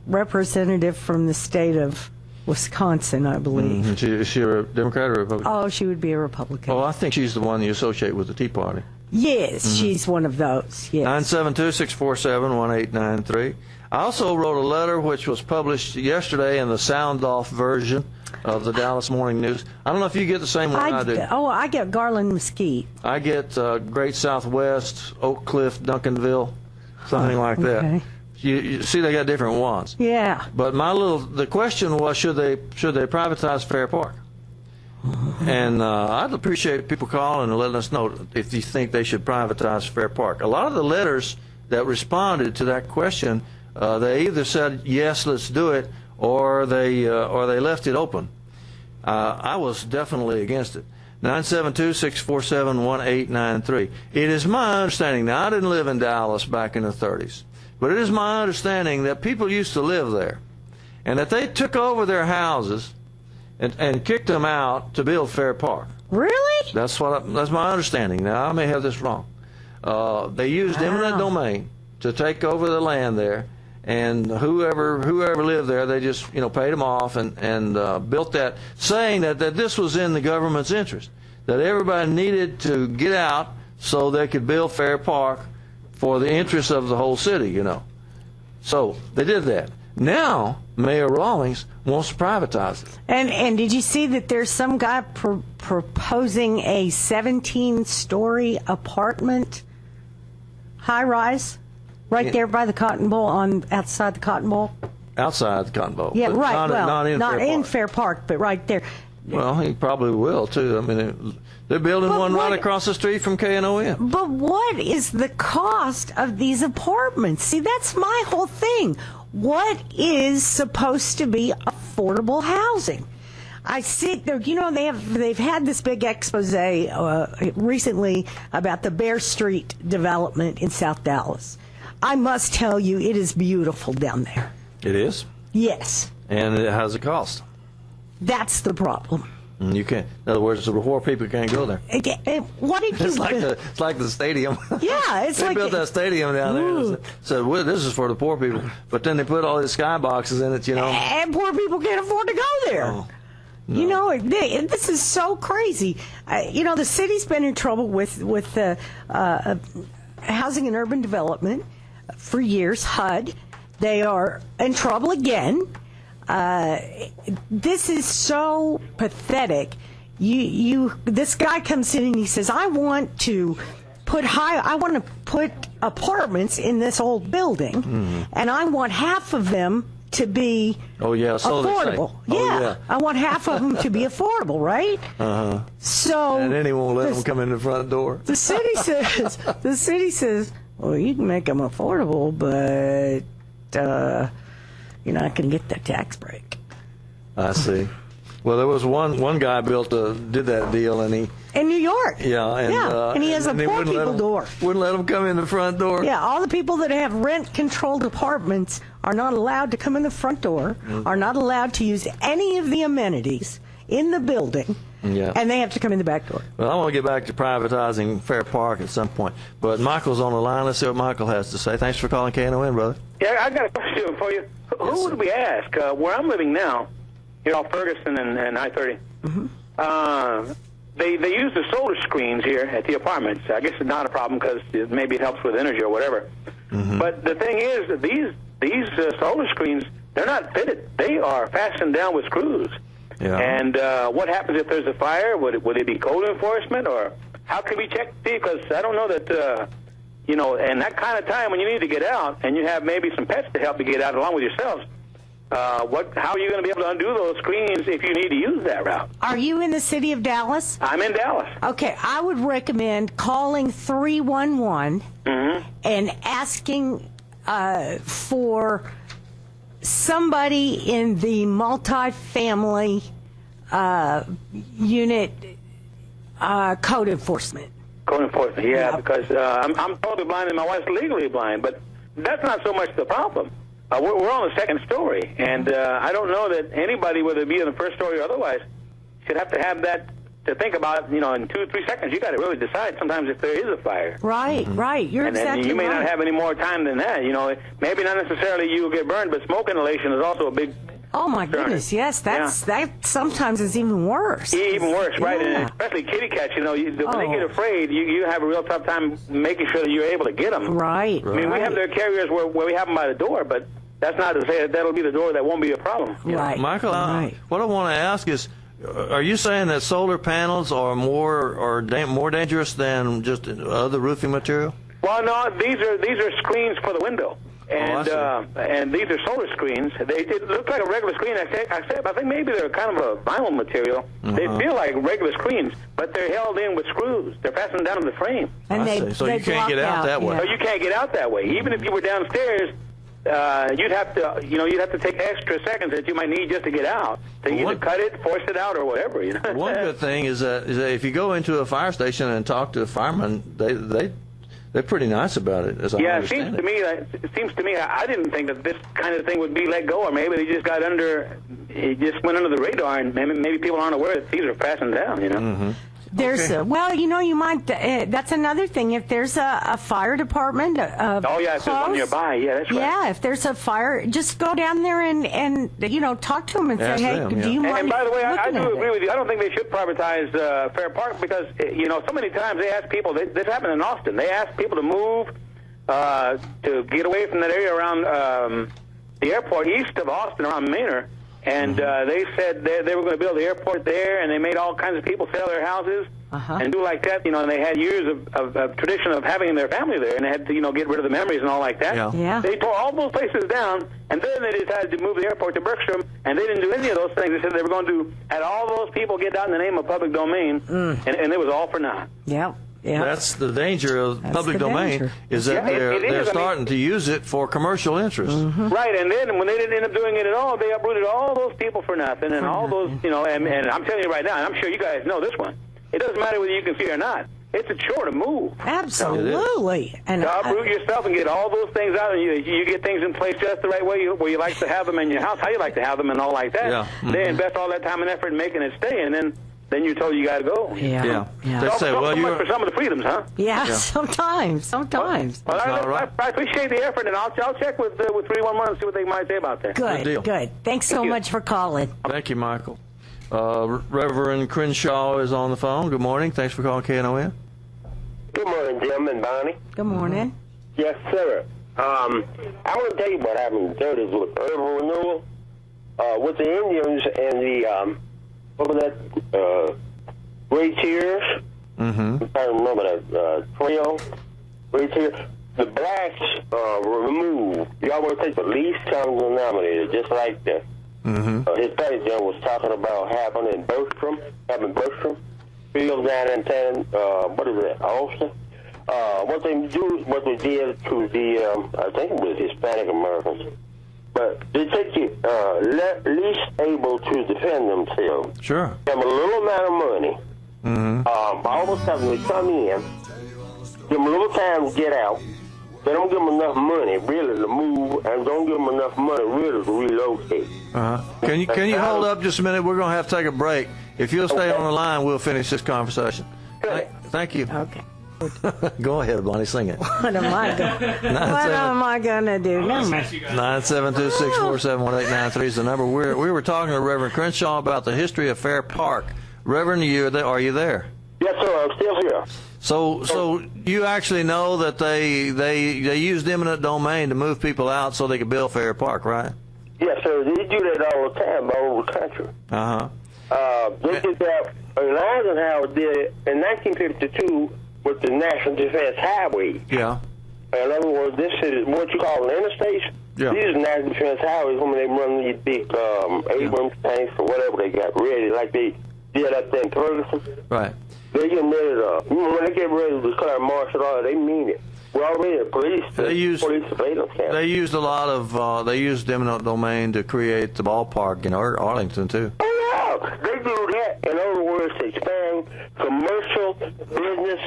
[SPEAKER 4] representative from the state of Wisconsin, I believe.
[SPEAKER 3] Mm-hmm. Is she a Democrat or a Republican?
[SPEAKER 4] Oh, she would be a Republican.
[SPEAKER 3] Oh, I think she's the one you associate with the Tea Party.
[SPEAKER 4] Yes, she's one of those. Yes.
[SPEAKER 3] 972-647-1893. I also wrote a letter which was published yesterday in the sound-off version of the Dallas Morning News. I don't know if you get the same one I do.
[SPEAKER 4] Oh, I get Garland Mesquite.
[SPEAKER 3] I get Great Southwest, Oak Cliff, Duncanville, something like that.
[SPEAKER 4] Okay.
[SPEAKER 3] You see, they got different ones.
[SPEAKER 4] Yeah.
[SPEAKER 3] But the question was, should they privatize Fair Park? And I'd appreciate people calling and letting us know if you think they should privatize Fair Park. A lot of the letters that responded to that question, they either said yes, let's do it, or they left it open. I was definitely against it. 972-647-1893. It is my understanding. Now, I didn't live in Dallas back in the 30s, but it is my understanding that people used to live there, and that they took over their houses and kicked them out to build Fair Park.
[SPEAKER 4] Really?
[SPEAKER 3] That's my understanding. Now, I may have this wrong. They used eminent domain to take over the land there, and whoever lived there, they just paid them off and built that, saying that this was in the government's interest, that everybody needed to get out so they could build Fair Park for the interest of the whole city, So they did that. Now, Mayor Rawlings wants to privatize it.
[SPEAKER 4] And did you see that there's some guy proposing a 17-story apartment high-rise right there by the Cotton Bowl, outside the Cotton Bowl?
[SPEAKER 3] Outside the Cotton Bowl.
[SPEAKER 4] Yeah, right.
[SPEAKER 3] Not in
[SPEAKER 4] Fair Park, but right there.
[SPEAKER 3] Well, he probably will, too. I mean, they're building one right across the street from Knon.
[SPEAKER 4] But what is the cost of these apartments? See, that's my whole thing. What is supposed to be affordable housing? I see, they've had this big expose recently about the Bear Street development in South Dallas. I must tell you, it is beautiful down there.
[SPEAKER 3] It is?
[SPEAKER 4] Yes.
[SPEAKER 3] And it has a cost.
[SPEAKER 4] That's the problem.
[SPEAKER 3] You can't. In other words, the poor people can't go there.
[SPEAKER 4] What did you?
[SPEAKER 3] It's like the stadium.
[SPEAKER 4] Yeah, it's
[SPEAKER 3] they built that stadium down there. And said, well, this is for the poor people. But then they put all these skyboxes in it,
[SPEAKER 4] And poor people can't afford to go there.
[SPEAKER 3] Oh, no.
[SPEAKER 4] This is so crazy. The city's been in trouble with housing and urban development for years. HUD, they are in trouble again. This is so pathetic. This guy comes in and he says, I want to put apartments in this old building, and I want half of them to be affordable. I want half of them to be affordable, right? So,
[SPEAKER 3] and then he won't let them come in the front door.
[SPEAKER 4] The city says, well, you can make them affordable, but you're not going to get that tax break.
[SPEAKER 3] I see. Well, there was one guy did that deal, and he
[SPEAKER 4] in New York.
[SPEAKER 3] Yeah,
[SPEAKER 4] and he has a poor people door.
[SPEAKER 3] Wouldn't let them come in the front door.
[SPEAKER 4] Yeah, all the people that have rent-controlled apartments are not allowed to come in the front door. Are not allowed to use any of the amenities in the building.
[SPEAKER 3] Yeah.
[SPEAKER 4] And they have to come in the back door.
[SPEAKER 3] Well, I want to get back to privatizing Fair Park at some point. But Michael's on the line. Let's see what Michael has to say. Thanks for calling Knon, brother.
[SPEAKER 5] Yeah, I got a question for you. Who would we ask? Where I'm living now, off Ferguson and I-30, they use the solar screens here at the apartments. I guess it's not a problem because maybe it helps with energy or whatever. But the thing is, that these solar screens, they're not fitted. They are fastened down with screws.
[SPEAKER 3] Yeah.
[SPEAKER 5] And what happens if there's a fire? Would it be code enforcement, or how can we check? Because I don't know that, and that kind of time when you need to get out, and you have maybe some pets to help you get out along with yourselves, how are you going to be able to undo those screens if you need to use that route?
[SPEAKER 4] Are you in the city of Dallas?
[SPEAKER 5] I'm in Dallas.
[SPEAKER 4] Okay, I would recommend calling 311 and asking for somebody in the multifamily unit code enforcement.
[SPEAKER 5] Code enforcement, yeah, because I'm totally blind and my wife's legally blind, but that's not so much the problem. We're on the second story, and I don't know that anybody, whether it be in the first story or otherwise, should have to have that to think about. In 2 or 3 seconds, you got to really decide sometimes if there is a fire.
[SPEAKER 4] Right, right. You're exactly right.
[SPEAKER 5] And you may not have any more time than that. Maybe not necessarily you will get burned, but smoke inhalation is also a big.
[SPEAKER 4] Oh my goodness! Yes, that sometimes is even worse.
[SPEAKER 5] Even worse, right? And especially kitty cats. When they get afraid, you have a real tough time making sure that you're able to get them.
[SPEAKER 4] Right.
[SPEAKER 5] I mean, we have their carriers where we have them by the door, but that's not to say that'll be the door that won't be a problem.
[SPEAKER 4] Right.
[SPEAKER 3] Michael, what I want to ask is, are you saying that solar panels are more dangerous than just other roofing material?
[SPEAKER 5] Well, no. These are screens for the window. And these are solar screens. They look like a regular screen. I think maybe they're kind of a vinyl material. They feel like regular screens, but they're held in with screws. They're fastened down to the frame.
[SPEAKER 4] And
[SPEAKER 3] so you can't get out that way.
[SPEAKER 5] So you can't get out that way. Even if you were downstairs, you'd have to take extra seconds that you might need just to get out to either cut it, force it out, or whatever.
[SPEAKER 3] One good thing is that if you go into a fire station and talk to a fireman, they're pretty nice about it, as I understand it.
[SPEAKER 5] It seems to me, I didn't think that this kind of thing would be let go, or maybe they just went under the radar, and maybe people aren't aware that these are fastened down,
[SPEAKER 4] There's you might. That's another thing. If there's a fire department,
[SPEAKER 5] if there's one nearby, that's right.
[SPEAKER 4] Yeah, if there's a fire, just go down there and talk to them and say, hey, do you mind?
[SPEAKER 5] And by the way, I do agree with you. I don't think they should privatize Fair Park because so many times they ask people. This happened in Austin. They asked people to move to get away from that area around the airport east of Austin, around Manor. And they said they were going to build the airport there, and they made all kinds of people sell their houses and do like that. And they had years of tradition of having their family there, and they had to get rid of the memories and all like that.
[SPEAKER 4] Yeah.
[SPEAKER 5] They tore all those places down, and then they decided to move the airport to Bergstrom, and they didn't do any of those things. They said they were going to had all those people get out in the name of public domain, and it was all for naught.
[SPEAKER 4] Yeah. Yeah.
[SPEAKER 3] That's the danger of public domain, is that they're starting to use it for commercial interest.
[SPEAKER 5] Right, and then when they didn't end up doing it at all, they uprooted all those people for nothing, and all those, and I'm telling you right now, and I'm sure you guys know this one, it doesn't matter whether you can see or not. It's a chore to move.
[SPEAKER 4] Absolutely.
[SPEAKER 5] And to uproot yourself and get all those things out, and you get things in place just the right way, where you like to have them in your house, how you like to have them, and all like that.
[SPEAKER 3] Yeah.
[SPEAKER 5] They invest all that time and effort in making it stay, and then you're told you got to go.
[SPEAKER 3] Yeah. They say,
[SPEAKER 5] so much for some of the freedoms, huh?
[SPEAKER 4] Yeah. Sometimes.
[SPEAKER 5] Well, I appreciate the effort, and I'll check with 311 and see what they might say about that.
[SPEAKER 4] Good. Thanks so much for calling.
[SPEAKER 3] Thank you, Michael. Reverend Crenshaw is on the phone. Good morning. Thanks for calling KNON.
[SPEAKER 6] Good morning, Jim and Bonnie.
[SPEAKER 4] Good morning.
[SPEAKER 6] Yes, sir. I want to tell you what happened in the 30s with urban renewal, with the Indians and the what was that? Gray Tears. I'm trying to remember that trio. Gray Tears. The blacks were removed. Y'all want to take the least common denominator, just like the Hispanic John was talking about having Bergstrom, fields down in what is it, Austin? What they did to the, I think it was Hispanic Americans. But they take you least able to defend themselves.
[SPEAKER 3] Sure.
[SPEAKER 6] Give them a little amount of money. All of a sudden they come in, give them a little time to get out. They don't give them enough money really to move, and don't give them enough money really to relocate.
[SPEAKER 3] Can you hold up just a minute? We're going to have to take a break. If you'll stay on the line, we'll finish this conversation. Thank you.
[SPEAKER 4] Okay.
[SPEAKER 3] Go ahead, Bonnie, sing it.
[SPEAKER 4] What am I gonna do?
[SPEAKER 3] 972-647-1893 is the number. We were talking to Reverend Crenshaw about the history of Fair Park. Reverend, are you there?
[SPEAKER 6] Yes, sir. I'm still here.
[SPEAKER 3] So you actually know that they used eminent domain to move people out so they could build Fair Park, right?
[SPEAKER 6] Yes, sir. They do that all the time all over the country. They did that. Eisenhower did it in 1952 with the National Defense Highway.
[SPEAKER 3] Yeah.
[SPEAKER 6] In other words, this is what you call an interstate.
[SPEAKER 3] Yeah.
[SPEAKER 6] These are National Defense Highways when they run these big Abrams tanks or whatever they got ready, like they did up there in Ferguson.
[SPEAKER 3] Right.
[SPEAKER 6] They get ready to, when they get ready to declare martial law, they mean it. Well, already the police surveillance cameras.
[SPEAKER 3] They used a lot of, they used eminent domain to create the ballpark in Arlington, too.
[SPEAKER 6] Oh, yeah. They do that, in other words, to expand commercial business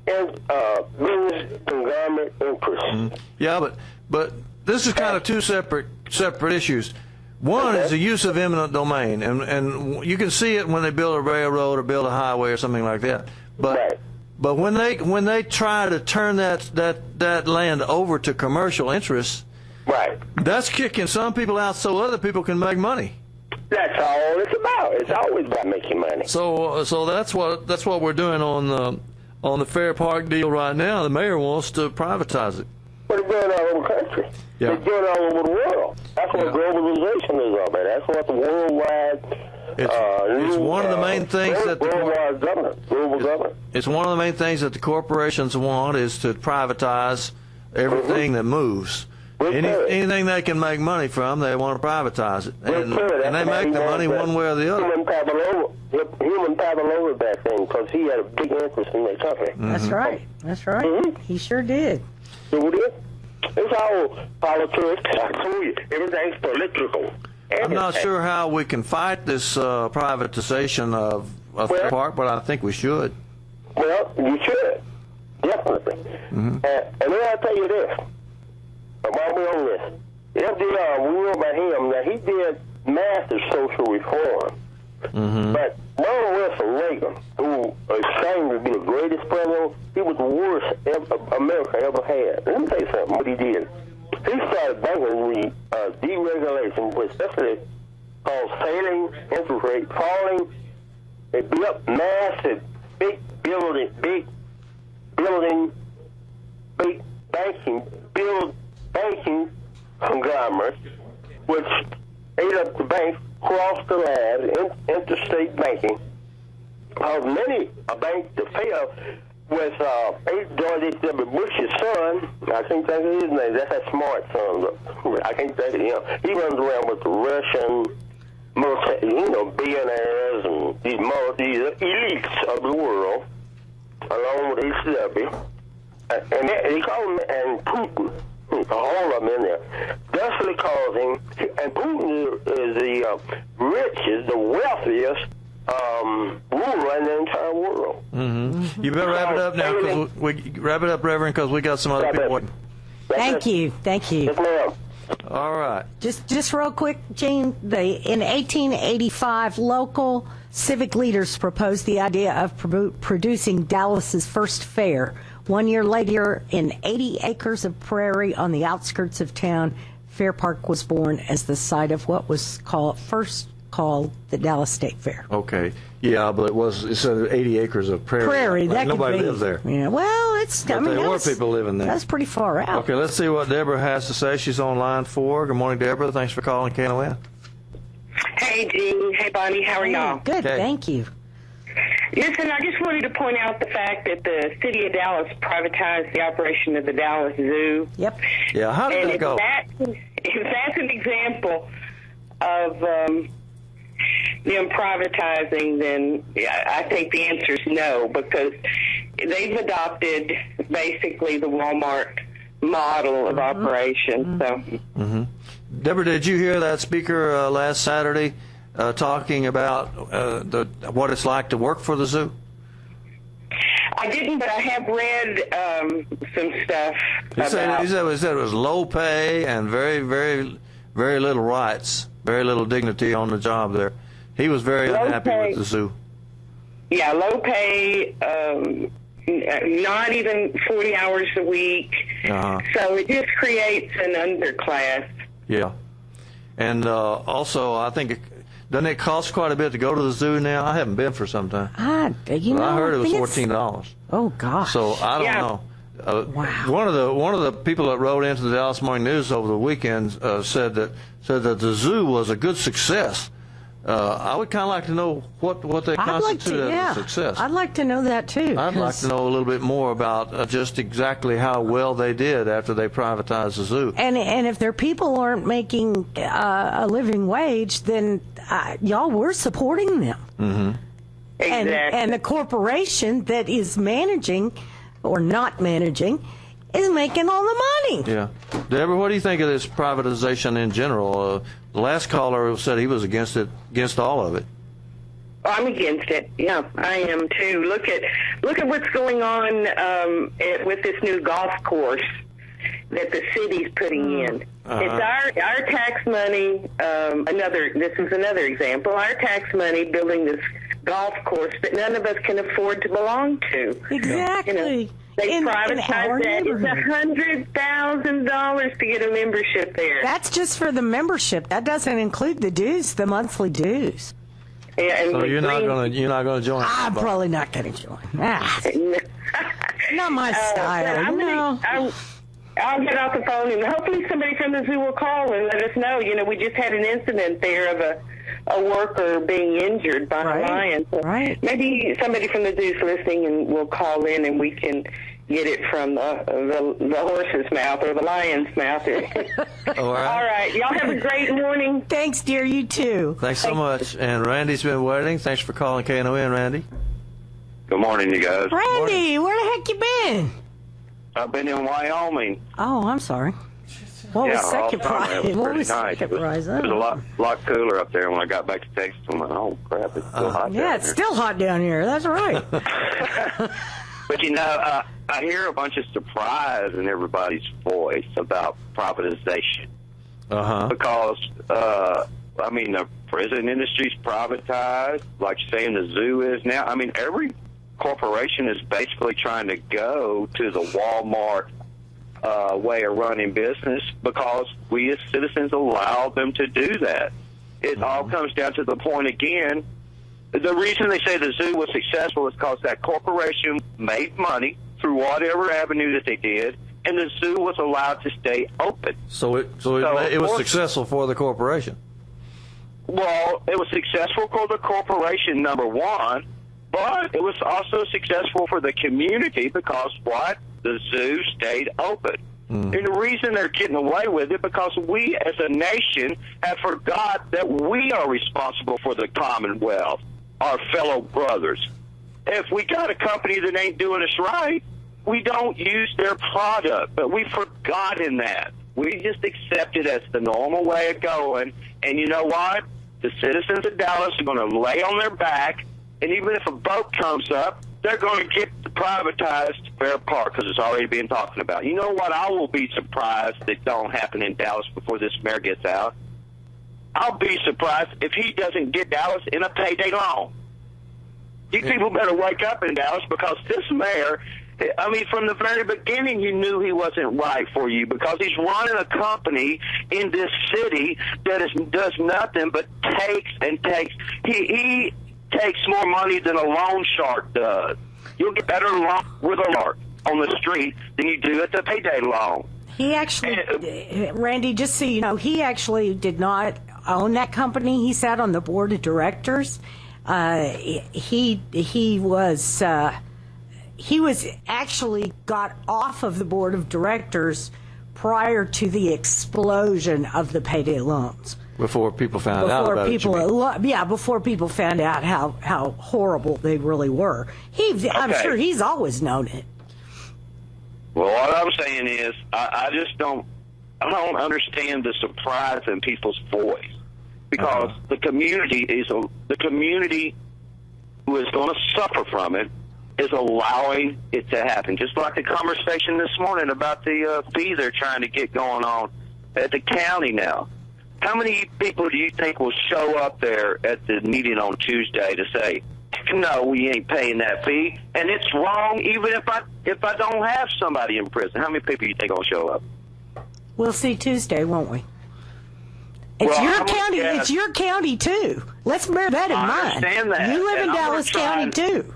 [SPEAKER 6] and business conglomerate interests.
[SPEAKER 3] Mm-hmm. Yeah, but this is kind of two separate issues. One is the use of eminent domain, and you can see it when they build a railroad or build a highway or something like that. But when they try to turn that land over to commercial interests,
[SPEAKER 6] right,
[SPEAKER 3] that's kicking some people out so other people can make money.
[SPEAKER 6] That's all it's about. It's always about making money.
[SPEAKER 3] So that's what we're doing on the Fair Park deal right now. The mayor wants to privatize it.
[SPEAKER 6] But it's doing all over the country.
[SPEAKER 3] Yeah.
[SPEAKER 6] It's doing all over the world. That's what globalization is all about. That's what the worldwide.
[SPEAKER 3] It's one of the main things that
[SPEAKER 6] worldwide global government.
[SPEAKER 3] It's one of the main things that the corporations want is to privatize everything that moves. Anything they can make money from, they want to privatize it, and they make the money one way or the other.
[SPEAKER 6] Human Pavlova back then, because he had a big interest in that company.
[SPEAKER 3] Mm-hmm.
[SPEAKER 4] That's right. That's right. Mm-hmm. He sure did.
[SPEAKER 6] So it is. It's all politics. I told you, everything's political.
[SPEAKER 3] I'm not sure how we can fight this privatization of Fair Park, but I think we should.
[SPEAKER 6] Well, you should. Definitely.
[SPEAKER 3] Mm-hmm.
[SPEAKER 6] And then I'll tell you this. While we're on this, FDR, we know about him that he did massive social reform.
[SPEAKER 3] Mm-hmm.
[SPEAKER 6] But Ronald Wilson Reagan, who is claimed to be the greatest president, he was the worst America ever had. Let me tell you something, what he did. He started banking deregulation, which especially caused failing interest rate, falling. It built massive, big banking conglomerates, which ate up the banks, crossed the line, interstate banking, caused many a bank to fail. With George H.W. Bush's son, I can't think of his name. That's that smart son. I can't think of him. He runs around with the Russian, billionaires and these elites of the world, along with H.W. And they call him and Putin, all of them in there, justly causing. And Putin is the richest, the wealthiest ruler in the entire world.
[SPEAKER 3] Mm-hmm. You better wrap it up now, wrap it up, Reverend, because we got some other people waiting.
[SPEAKER 4] Thank you.
[SPEAKER 6] Yes, ma'am.
[SPEAKER 3] All right.
[SPEAKER 4] Just real quick, Gene. In 1885, local civic leaders proposed the idea of producing Dallas's first fair. 1 year later, in 80 acres prairie on the outskirts of town, Fair Park was born as the site of what was first called the Dallas State Fair.
[SPEAKER 3] Okay. Yeah, but it said 80 acres of prairie.
[SPEAKER 4] Prairie, that could be.
[SPEAKER 3] Nobody lives there.
[SPEAKER 4] Yeah, well,
[SPEAKER 3] there were people living there.
[SPEAKER 4] That's pretty far out.
[SPEAKER 3] Okay, let's see what Deborah has to say. She's on line 4. Good morning, Deborah. Thanks for calling KNON.
[SPEAKER 7] Hey, Gene. Hey, Bonnie. How are y'all?
[SPEAKER 4] Good, thank you.
[SPEAKER 7] Listen, I just wanted to point out the fact that the city of Dallas privatized the operation of the Dallas Zoo.
[SPEAKER 4] Yep.
[SPEAKER 3] Yeah, how did that go?
[SPEAKER 7] If that's an example of them privatizing, then I think the answer is no, because they've adopted basically the Walmart model of operation. So,
[SPEAKER 3] Deborah, did you hear that speaker last Saturday talking about what it's like to work for the zoo?
[SPEAKER 7] I didn't, but I have read some stuff.
[SPEAKER 3] He said it was low pay and very, very, very little rights, very little dignity on the job there. He was very unhappy with the zoo.
[SPEAKER 7] Yeah, low pay, not even 40 hours a week. So it just creates an underclass.
[SPEAKER 3] Yeah. And also, I think Doesn't it cost quite a bit to go to the zoo now? I haven't been for some time.
[SPEAKER 4] I
[SPEAKER 3] heard it was $14.
[SPEAKER 4] Oh gosh.
[SPEAKER 3] So I don't know.
[SPEAKER 4] Wow.
[SPEAKER 3] One of the people that wrote into the Dallas Morning News over the weekend said that the zoo was a good success. I would kind of like to know what they constitute as a success.
[SPEAKER 4] I'd like to know that too.
[SPEAKER 3] I'd like to know a little bit more about just exactly how well they did after they privatized the zoo.
[SPEAKER 4] And if their people aren't making a living wage, then y'all were supporting them.
[SPEAKER 3] Mm-hmm.
[SPEAKER 7] Exactly.
[SPEAKER 4] And the corporation that is managing or not managing is making all the money.
[SPEAKER 3] Yeah. Deborah, what do you think of this privatization in general? The last caller said he was against all of it.
[SPEAKER 7] I'm against it. Yeah, I am too. Look at what's going on with this new golf course that the city's putting in. It's our tax money. This is another example. Our tax money building this golf course that none of us can afford to belong to.
[SPEAKER 4] Exactly.
[SPEAKER 7] They privatized that. It's $100,000 to get a membership there.
[SPEAKER 4] That's just for the membership. That doesn't include the dues, the monthly dues.
[SPEAKER 7] Yeah, and
[SPEAKER 3] so you're not gonna join.
[SPEAKER 4] I'm probably not gonna join. Not my style.
[SPEAKER 7] I'll get off the phone and hopefully somebody from the zoo will call and let us know. We just had an incident there of a worker being injured by a lion. So maybe somebody from the zoo's listening and will call in and we can get it from the horse's mouth or the lion's mouth. All right. Y'all have a great morning.
[SPEAKER 4] Thanks, dear. You too.
[SPEAKER 3] Thanks so much. And Randy's been waiting. Thanks for calling KNON, Randy.
[SPEAKER 6] Good morning, you guys.
[SPEAKER 4] Randy, where the heck you been?
[SPEAKER 6] I've been in Wyoming.
[SPEAKER 4] Oh, I'm sorry. What was second prize? What was second prize?
[SPEAKER 6] It was a lot cooler up there when I got back to Texas. I'm like, oh, crap, it's still hot down here.
[SPEAKER 4] Yeah, it's still hot down here. That's right.
[SPEAKER 6] But, I hear a bunch of surprise in everybody's voice about privatization. Because, the prison industry's privatized, like you're saying the zoo is now. I mean, every corporation is basically trying to go to the Walmart way of running business because we as citizens allow them to do that. It all comes down to the point again. The reason they say the zoo was successful is because that corporation made money through whatever avenue that they did, and the zoo was allowed to stay open.
[SPEAKER 3] So it was successful for the corporation.
[SPEAKER 6] Well, it was successful for the corporation, number one, but it was also successful for the community because the zoo stayed open. And the reason they're getting away with it because we as a nation have forgot that we are responsible for the Commonwealth, our fellow brothers. If we got a company that ain't doing us right, we don't use their product. But we've forgotten that. We just accept it as the normal way of going. And you know what? The citizens of Dallas are going to lay on their back, and even if a boat comes up, they're going to get the privatized Fair Park because it's already being talked about. You know what? I will be surprised that don't happen in Dallas before this mayor gets out. I'll be surprised if he doesn't get Dallas in a payday loan. You people better wake up in Dallas because this mayor, from the very beginning, you knew he wasn't right for you because he's running a company in this city that does nothing but takes and takes. He takes more money than a loan shark does. You'll get better loan with a shark on the street than you do at the payday loan.
[SPEAKER 4] He actually, Randy, just so you know, he actually did not own that company. He sat on the board of directors. He was actually got off of the board of directors prior to the explosion of the payday loans.
[SPEAKER 3] Before people found out about it.
[SPEAKER 4] Before people found out how horrible they really were. I'm sure he's always known it.
[SPEAKER 6] Well, what I'm saying is, I just don't understand the surprise in people's voice because the community who is going to suffer from it is allowing it to happen. Just like the conversation this morning about the fee they're trying to get going on at the county now. How many people do you think will show up there at the meeting on Tuesday to say, no, we ain't paying that fee, and it's wrong even if I don't have somebody in prison? How many people do you think will show up?
[SPEAKER 4] We'll see Tuesday, won't we? It's
[SPEAKER 5] Well,
[SPEAKER 4] your
[SPEAKER 5] I'm gonna
[SPEAKER 4] county.
[SPEAKER 5] guess-
[SPEAKER 4] It's your county too. Let's bear that in
[SPEAKER 5] I
[SPEAKER 4] mind.
[SPEAKER 5] understand that,
[SPEAKER 4] You live in
[SPEAKER 5] and I'm gonna
[SPEAKER 4] Dallas
[SPEAKER 5] try
[SPEAKER 4] County
[SPEAKER 5] and-
[SPEAKER 4] too.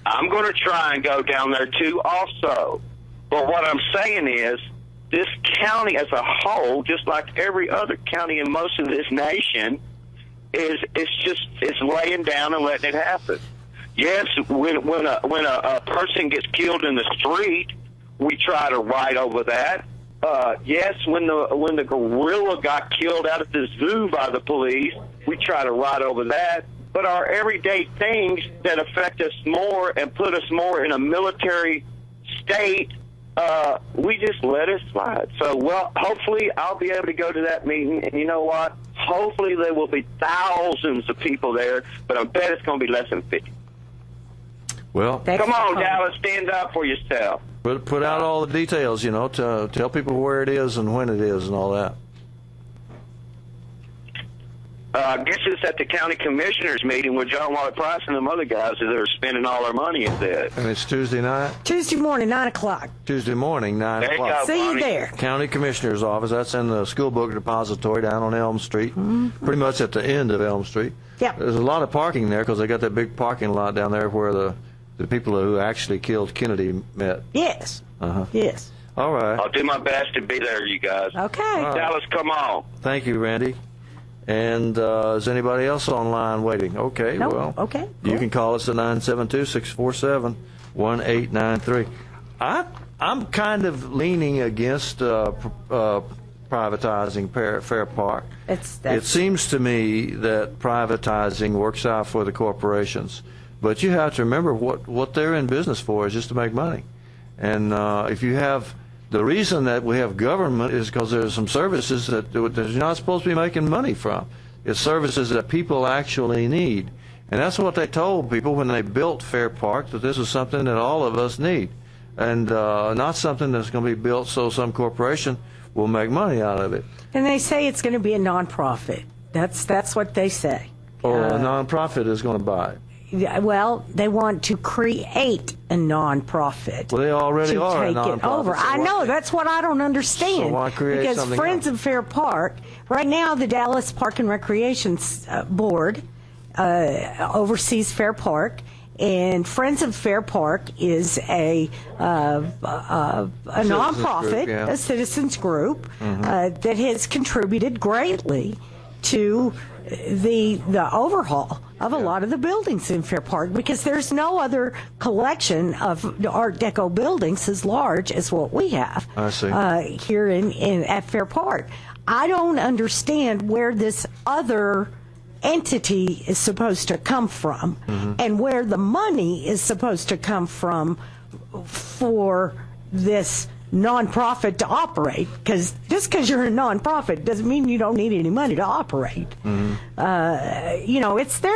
[SPEAKER 5] I'm going to try and go down there too also. But what I'm saying is this county as a whole, just like every other county in most of this nation, it's laying down and letting it happen. Yes, when a person gets killed in the street, we try to write over that. Yes, when the gorilla got killed out at the zoo by the police, we try to write over that. But our everyday things that affect us more and put us more in a military state, we just let it slide. So, well, hopefully I'll be able to go to that meeting. And you know what? Hopefully there will be thousands of people there, but I bet it's going to be less than 50.
[SPEAKER 3] Well,
[SPEAKER 5] Come on, Dallas, stand up for yourself.
[SPEAKER 3] put out all the details, to tell people where it is and when it is and all that.
[SPEAKER 5] I guess it's at the county commissioners meeting with John White Price and them other guys that are spending all their money at that.
[SPEAKER 3] And it's Tuesday night?
[SPEAKER 4] Tuesday morning, 9 o'clock.
[SPEAKER 3] Tuesday morning, 9
[SPEAKER 5] There you
[SPEAKER 3] o'clock.
[SPEAKER 5] go.
[SPEAKER 4] See you
[SPEAKER 5] Bonnie.
[SPEAKER 4] there.
[SPEAKER 3] County Commissioner's office. That's in the school book depository down on Elm Street, pretty much at the end of Elm Street.
[SPEAKER 4] Yep.
[SPEAKER 3] There's a lot of parking there because they got that big parking lot down there where the people who actually killed Kennedy met.
[SPEAKER 4] Yes.
[SPEAKER 3] Uh-huh.
[SPEAKER 4] Yes.
[SPEAKER 3] All right.
[SPEAKER 5] I'll do my best to be there, you guys.
[SPEAKER 4] Okay.
[SPEAKER 5] Dallas, come on.
[SPEAKER 3] Thank you, Randy. And is anybody else online waiting? Okay,
[SPEAKER 4] No,
[SPEAKER 3] well,
[SPEAKER 4] okay,
[SPEAKER 3] you
[SPEAKER 4] cool.
[SPEAKER 3] can call us at 972-647-1893. I'm kind of leaning against privatizing Fair Park. It seems to me that privatizing works out for the corporations, but you have to remember what they're in business for is just to make money. And if you have the reason that we have government is because there's some services that you're not supposed to be making money from. It's services that people actually need. And that's what they told people when they built Fair Park, that this is something that all of us need. And not something that's going to be built so some corporation will make money out of it.
[SPEAKER 4] And they say it's going to be a nonprofit. That's what they say.
[SPEAKER 3] Or a nonprofit is going to buy it.
[SPEAKER 4] Yeah, well, they want to create a nonprofit.
[SPEAKER 3] Well, they already
[SPEAKER 4] to
[SPEAKER 3] are a
[SPEAKER 4] take it
[SPEAKER 3] nonprofit,
[SPEAKER 4] over.
[SPEAKER 3] so
[SPEAKER 4] I
[SPEAKER 3] why-
[SPEAKER 4] know, that's what I don't understand.
[SPEAKER 3] So why create
[SPEAKER 4] because
[SPEAKER 3] something
[SPEAKER 4] Friends
[SPEAKER 3] else?
[SPEAKER 4] of Fair Park, right now the Dallas Park and Recreation Board oversees Fair Park, and Friends of Fair Park is a nonprofit,
[SPEAKER 3] group, yeah.
[SPEAKER 4] a citizens group that has contributed greatly to the overhaul of a lot of the buildings in Fair Park, because there's no other collection of Art Deco buildings as large as what we have.
[SPEAKER 3] I see.
[SPEAKER 4] Here at Fair Park. I don't understand where this other entity is supposed to come from and where the money is supposed to come from for this nonprofit to operate, because just because you're a nonprofit doesn't mean you don't need any money to operate. There's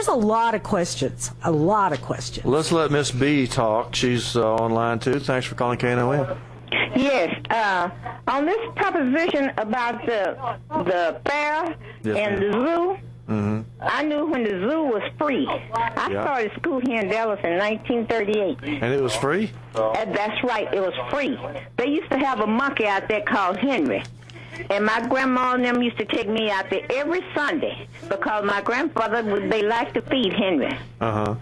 [SPEAKER 4] a lot of questions.
[SPEAKER 3] Let's let Miss B talk. She's online too. Thanks for calling KNON.
[SPEAKER 8] Yes, on this proposition about the fair
[SPEAKER 3] Yes,
[SPEAKER 8] and
[SPEAKER 3] ma'am.
[SPEAKER 8] the zoo, I knew when the zoo was free. I
[SPEAKER 3] Yeah.
[SPEAKER 8] started school here in Dallas in 1938.
[SPEAKER 3] And it was free?
[SPEAKER 8] That's right, it was free. They used to have a monkey out there called Henry. And my grandma and them used to take me out there every Sunday because my grandfather, they liked to feed Henry.
[SPEAKER 3] Uh-huh.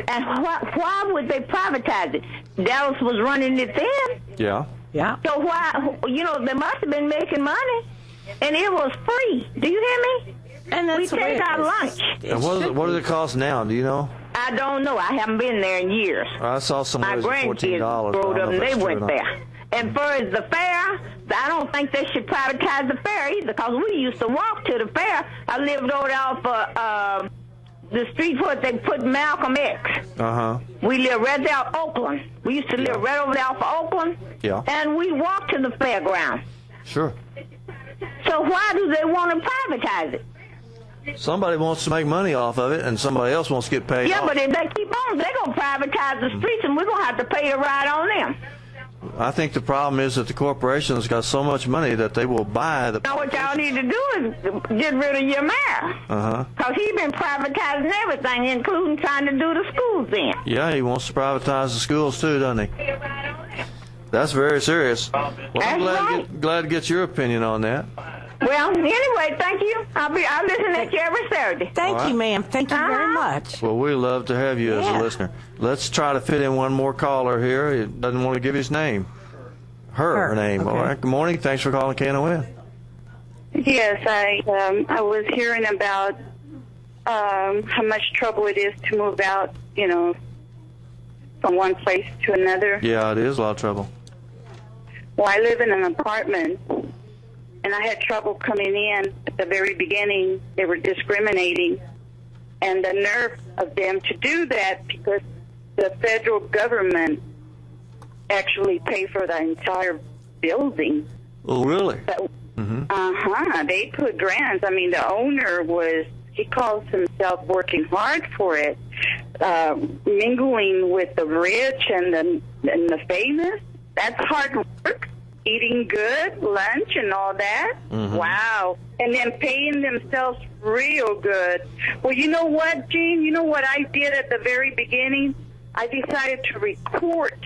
[SPEAKER 8] And why would they privatize it? Dallas was running it then.
[SPEAKER 3] Yeah.
[SPEAKER 4] Yeah.
[SPEAKER 8] So why, they must have been making money, and it was free. Do you hear me?
[SPEAKER 4] And that's
[SPEAKER 8] We
[SPEAKER 4] the way
[SPEAKER 8] take
[SPEAKER 4] it
[SPEAKER 8] our
[SPEAKER 4] is.
[SPEAKER 8] lunch.
[SPEAKER 3] And what does it cost now? Do you know?
[SPEAKER 8] I don't know. I haven't been there in years.
[SPEAKER 3] I saw some
[SPEAKER 8] My
[SPEAKER 3] at $14.
[SPEAKER 8] grandkids
[SPEAKER 3] but I
[SPEAKER 8] growed
[SPEAKER 3] don't
[SPEAKER 8] up
[SPEAKER 3] know
[SPEAKER 8] and
[SPEAKER 3] if
[SPEAKER 8] they
[SPEAKER 3] that's true or
[SPEAKER 8] went
[SPEAKER 3] not.
[SPEAKER 8] there. And for as the fair, I don't think they should privatize the fair either, because we used to walk to the fair. I lived over there off the street where they put Malcolm X.
[SPEAKER 3] Uh-huh.
[SPEAKER 8] We lived right there off Oakland. We used to live right over there off of Oakland.
[SPEAKER 3] Yeah.
[SPEAKER 8] And we walked to the fairground.
[SPEAKER 3] Sure.
[SPEAKER 8] So why do they want to privatize it?
[SPEAKER 3] Somebody wants to make money off of it, and somebody else wants to get paid
[SPEAKER 8] Yeah,
[SPEAKER 3] off.
[SPEAKER 8] but if they keep on, they're going to privatize the streets, and we're going to have to pay a ride on them.
[SPEAKER 3] I think the problem is that the corporations got so much money that they will buy the...
[SPEAKER 8] Now, what y'all need to do is get rid of your mayor.
[SPEAKER 3] Uh-huh.
[SPEAKER 8] Because he's been privatizing everything, including trying to do the schools in.
[SPEAKER 3] Yeah, he wants to privatize the schools too, doesn't he? That's very serious. Well, I'm
[SPEAKER 8] That's right.
[SPEAKER 3] glad to get your opinion on that.
[SPEAKER 8] Well, anyway, thank you. I'll listen at you every Saturday.
[SPEAKER 4] Thank you, ma'am. Thank you very much.
[SPEAKER 3] Well, we love to have you as a listener. Let's try to fit in one more caller here. He doesn't want to give his name. Her name.
[SPEAKER 4] Okay.
[SPEAKER 3] All right. Good morning. Thanks for calling KNON.
[SPEAKER 9] Yes, I was hearing about how much trouble it is to move out, from one place to another.
[SPEAKER 3] Yeah, it is a lot of trouble.
[SPEAKER 9] Well, I live in an apartment, and I had trouble coming in at the very beginning. They were discriminating, and the nerve of them to do that because the federal government actually paid for the entire building.
[SPEAKER 3] Oh, really?
[SPEAKER 9] They put grants. I mean, the owner he calls himself working hard for it, mingling with the rich and the famous. That's hard work. Eating good, lunch and all that. Wow. And then paying themselves real good. Well, you know what, Gene? You know what I did at the very beginning? I decided to record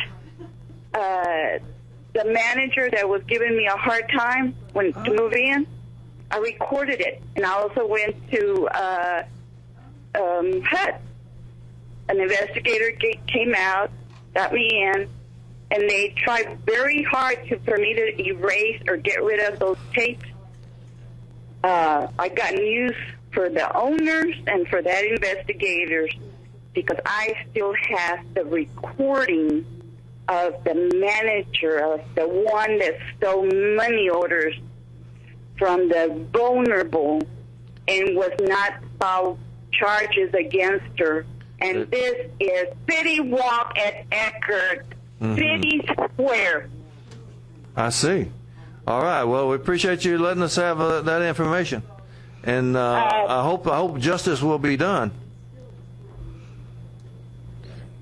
[SPEAKER 9] the manager that was giving me a hard time to move in. I recorded it, and I also went to HUD. An investigator came out, got me in, and they tried very hard for me to erase or get rid of those tapes. I got news for the owners and for that investigators because I still have the recording of the manager, of the one that stole money orders from the vulnerable and was not filed charges against her. And this is City Walk at Eckerd, City Square.
[SPEAKER 3] I see. All right. Well, we appreciate you letting us have that information, and I hope justice will be done.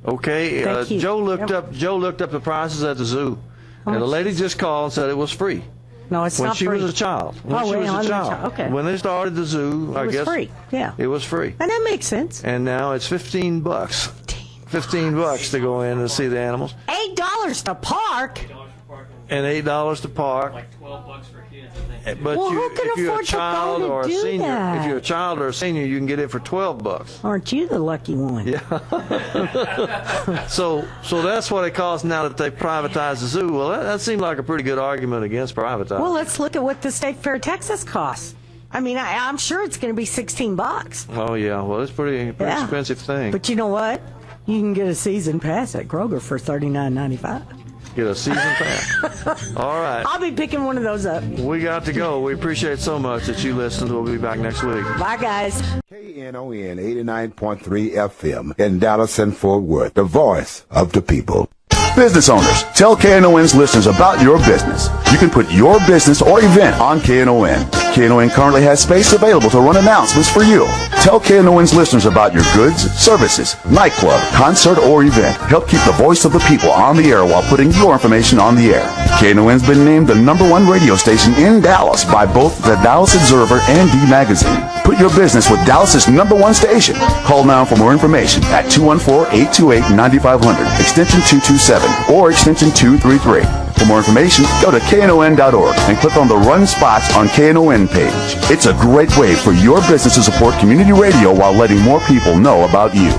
[SPEAKER 3] Okay. Joe looked up the prices at the zoo, and the lady just called and said it was free.
[SPEAKER 4] No, it's not free.
[SPEAKER 3] When she was a child.
[SPEAKER 4] Okay.
[SPEAKER 3] When they started the zoo, I guess.
[SPEAKER 4] It was free. Yeah.
[SPEAKER 3] It was free.
[SPEAKER 4] And that makes sense.
[SPEAKER 3] And now it's $15. $15 to go in and see the animals.
[SPEAKER 4] $8 to park.
[SPEAKER 3] And $8 to park.
[SPEAKER 10] Like $12 for kids, I think.
[SPEAKER 3] But
[SPEAKER 4] who can
[SPEAKER 3] if you're a
[SPEAKER 4] afford to go
[SPEAKER 3] child
[SPEAKER 4] to
[SPEAKER 3] or a
[SPEAKER 4] do
[SPEAKER 3] senior,
[SPEAKER 4] that?
[SPEAKER 3] if you're a child or a senior, you can get it for $12.
[SPEAKER 4] Aren't you the lucky one?
[SPEAKER 3] Yeah. So that's what it costs now that they privatized the zoo. Well, that seemed like a pretty good argument against privatizing.
[SPEAKER 4] Well, let's look at what the State Fair Texas costs. I mean, I'm sure it's going to be $16.
[SPEAKER 3] Oh yeah. Well, it's pretty expensive thing.
[SPEAKER 4] But you know what? You can get a season pass at Kroger for $39.95.
[SPEAKER 3] Get a season pass. All right.
[SPEAKER 4] I'll be picking one of those up.
[SPEAKER 3] We got to go. We appreciate so much that you listened. We'll be back next week.
[SPEAKER 4] Bye, guys.
[SPEAKER 1] KNON 89.3 FM in Dallas and Fort Worth, the voice of the people.
[SPEAKER 2] Business owners, tell KNON's listeners about your business. You can put your business or event on KNON. KNON currently has space available to run announcements for you. Tell KNON's listeners about your goods, services, nightclub, concert, or event. Help keep the voice of the people on the air while putting your information on the air. KNON's been named the #1 radio station in Dallas by both the Dallas Observer and D Magazine. Put your business with Dallas's #1 station. Call now for more information at 214-828-9500, extension 227, or extension 233. For more information, go to KNON.org and click on the Run Spots on KNON page. It's a great way for your business to support community radio while letting more people know about you.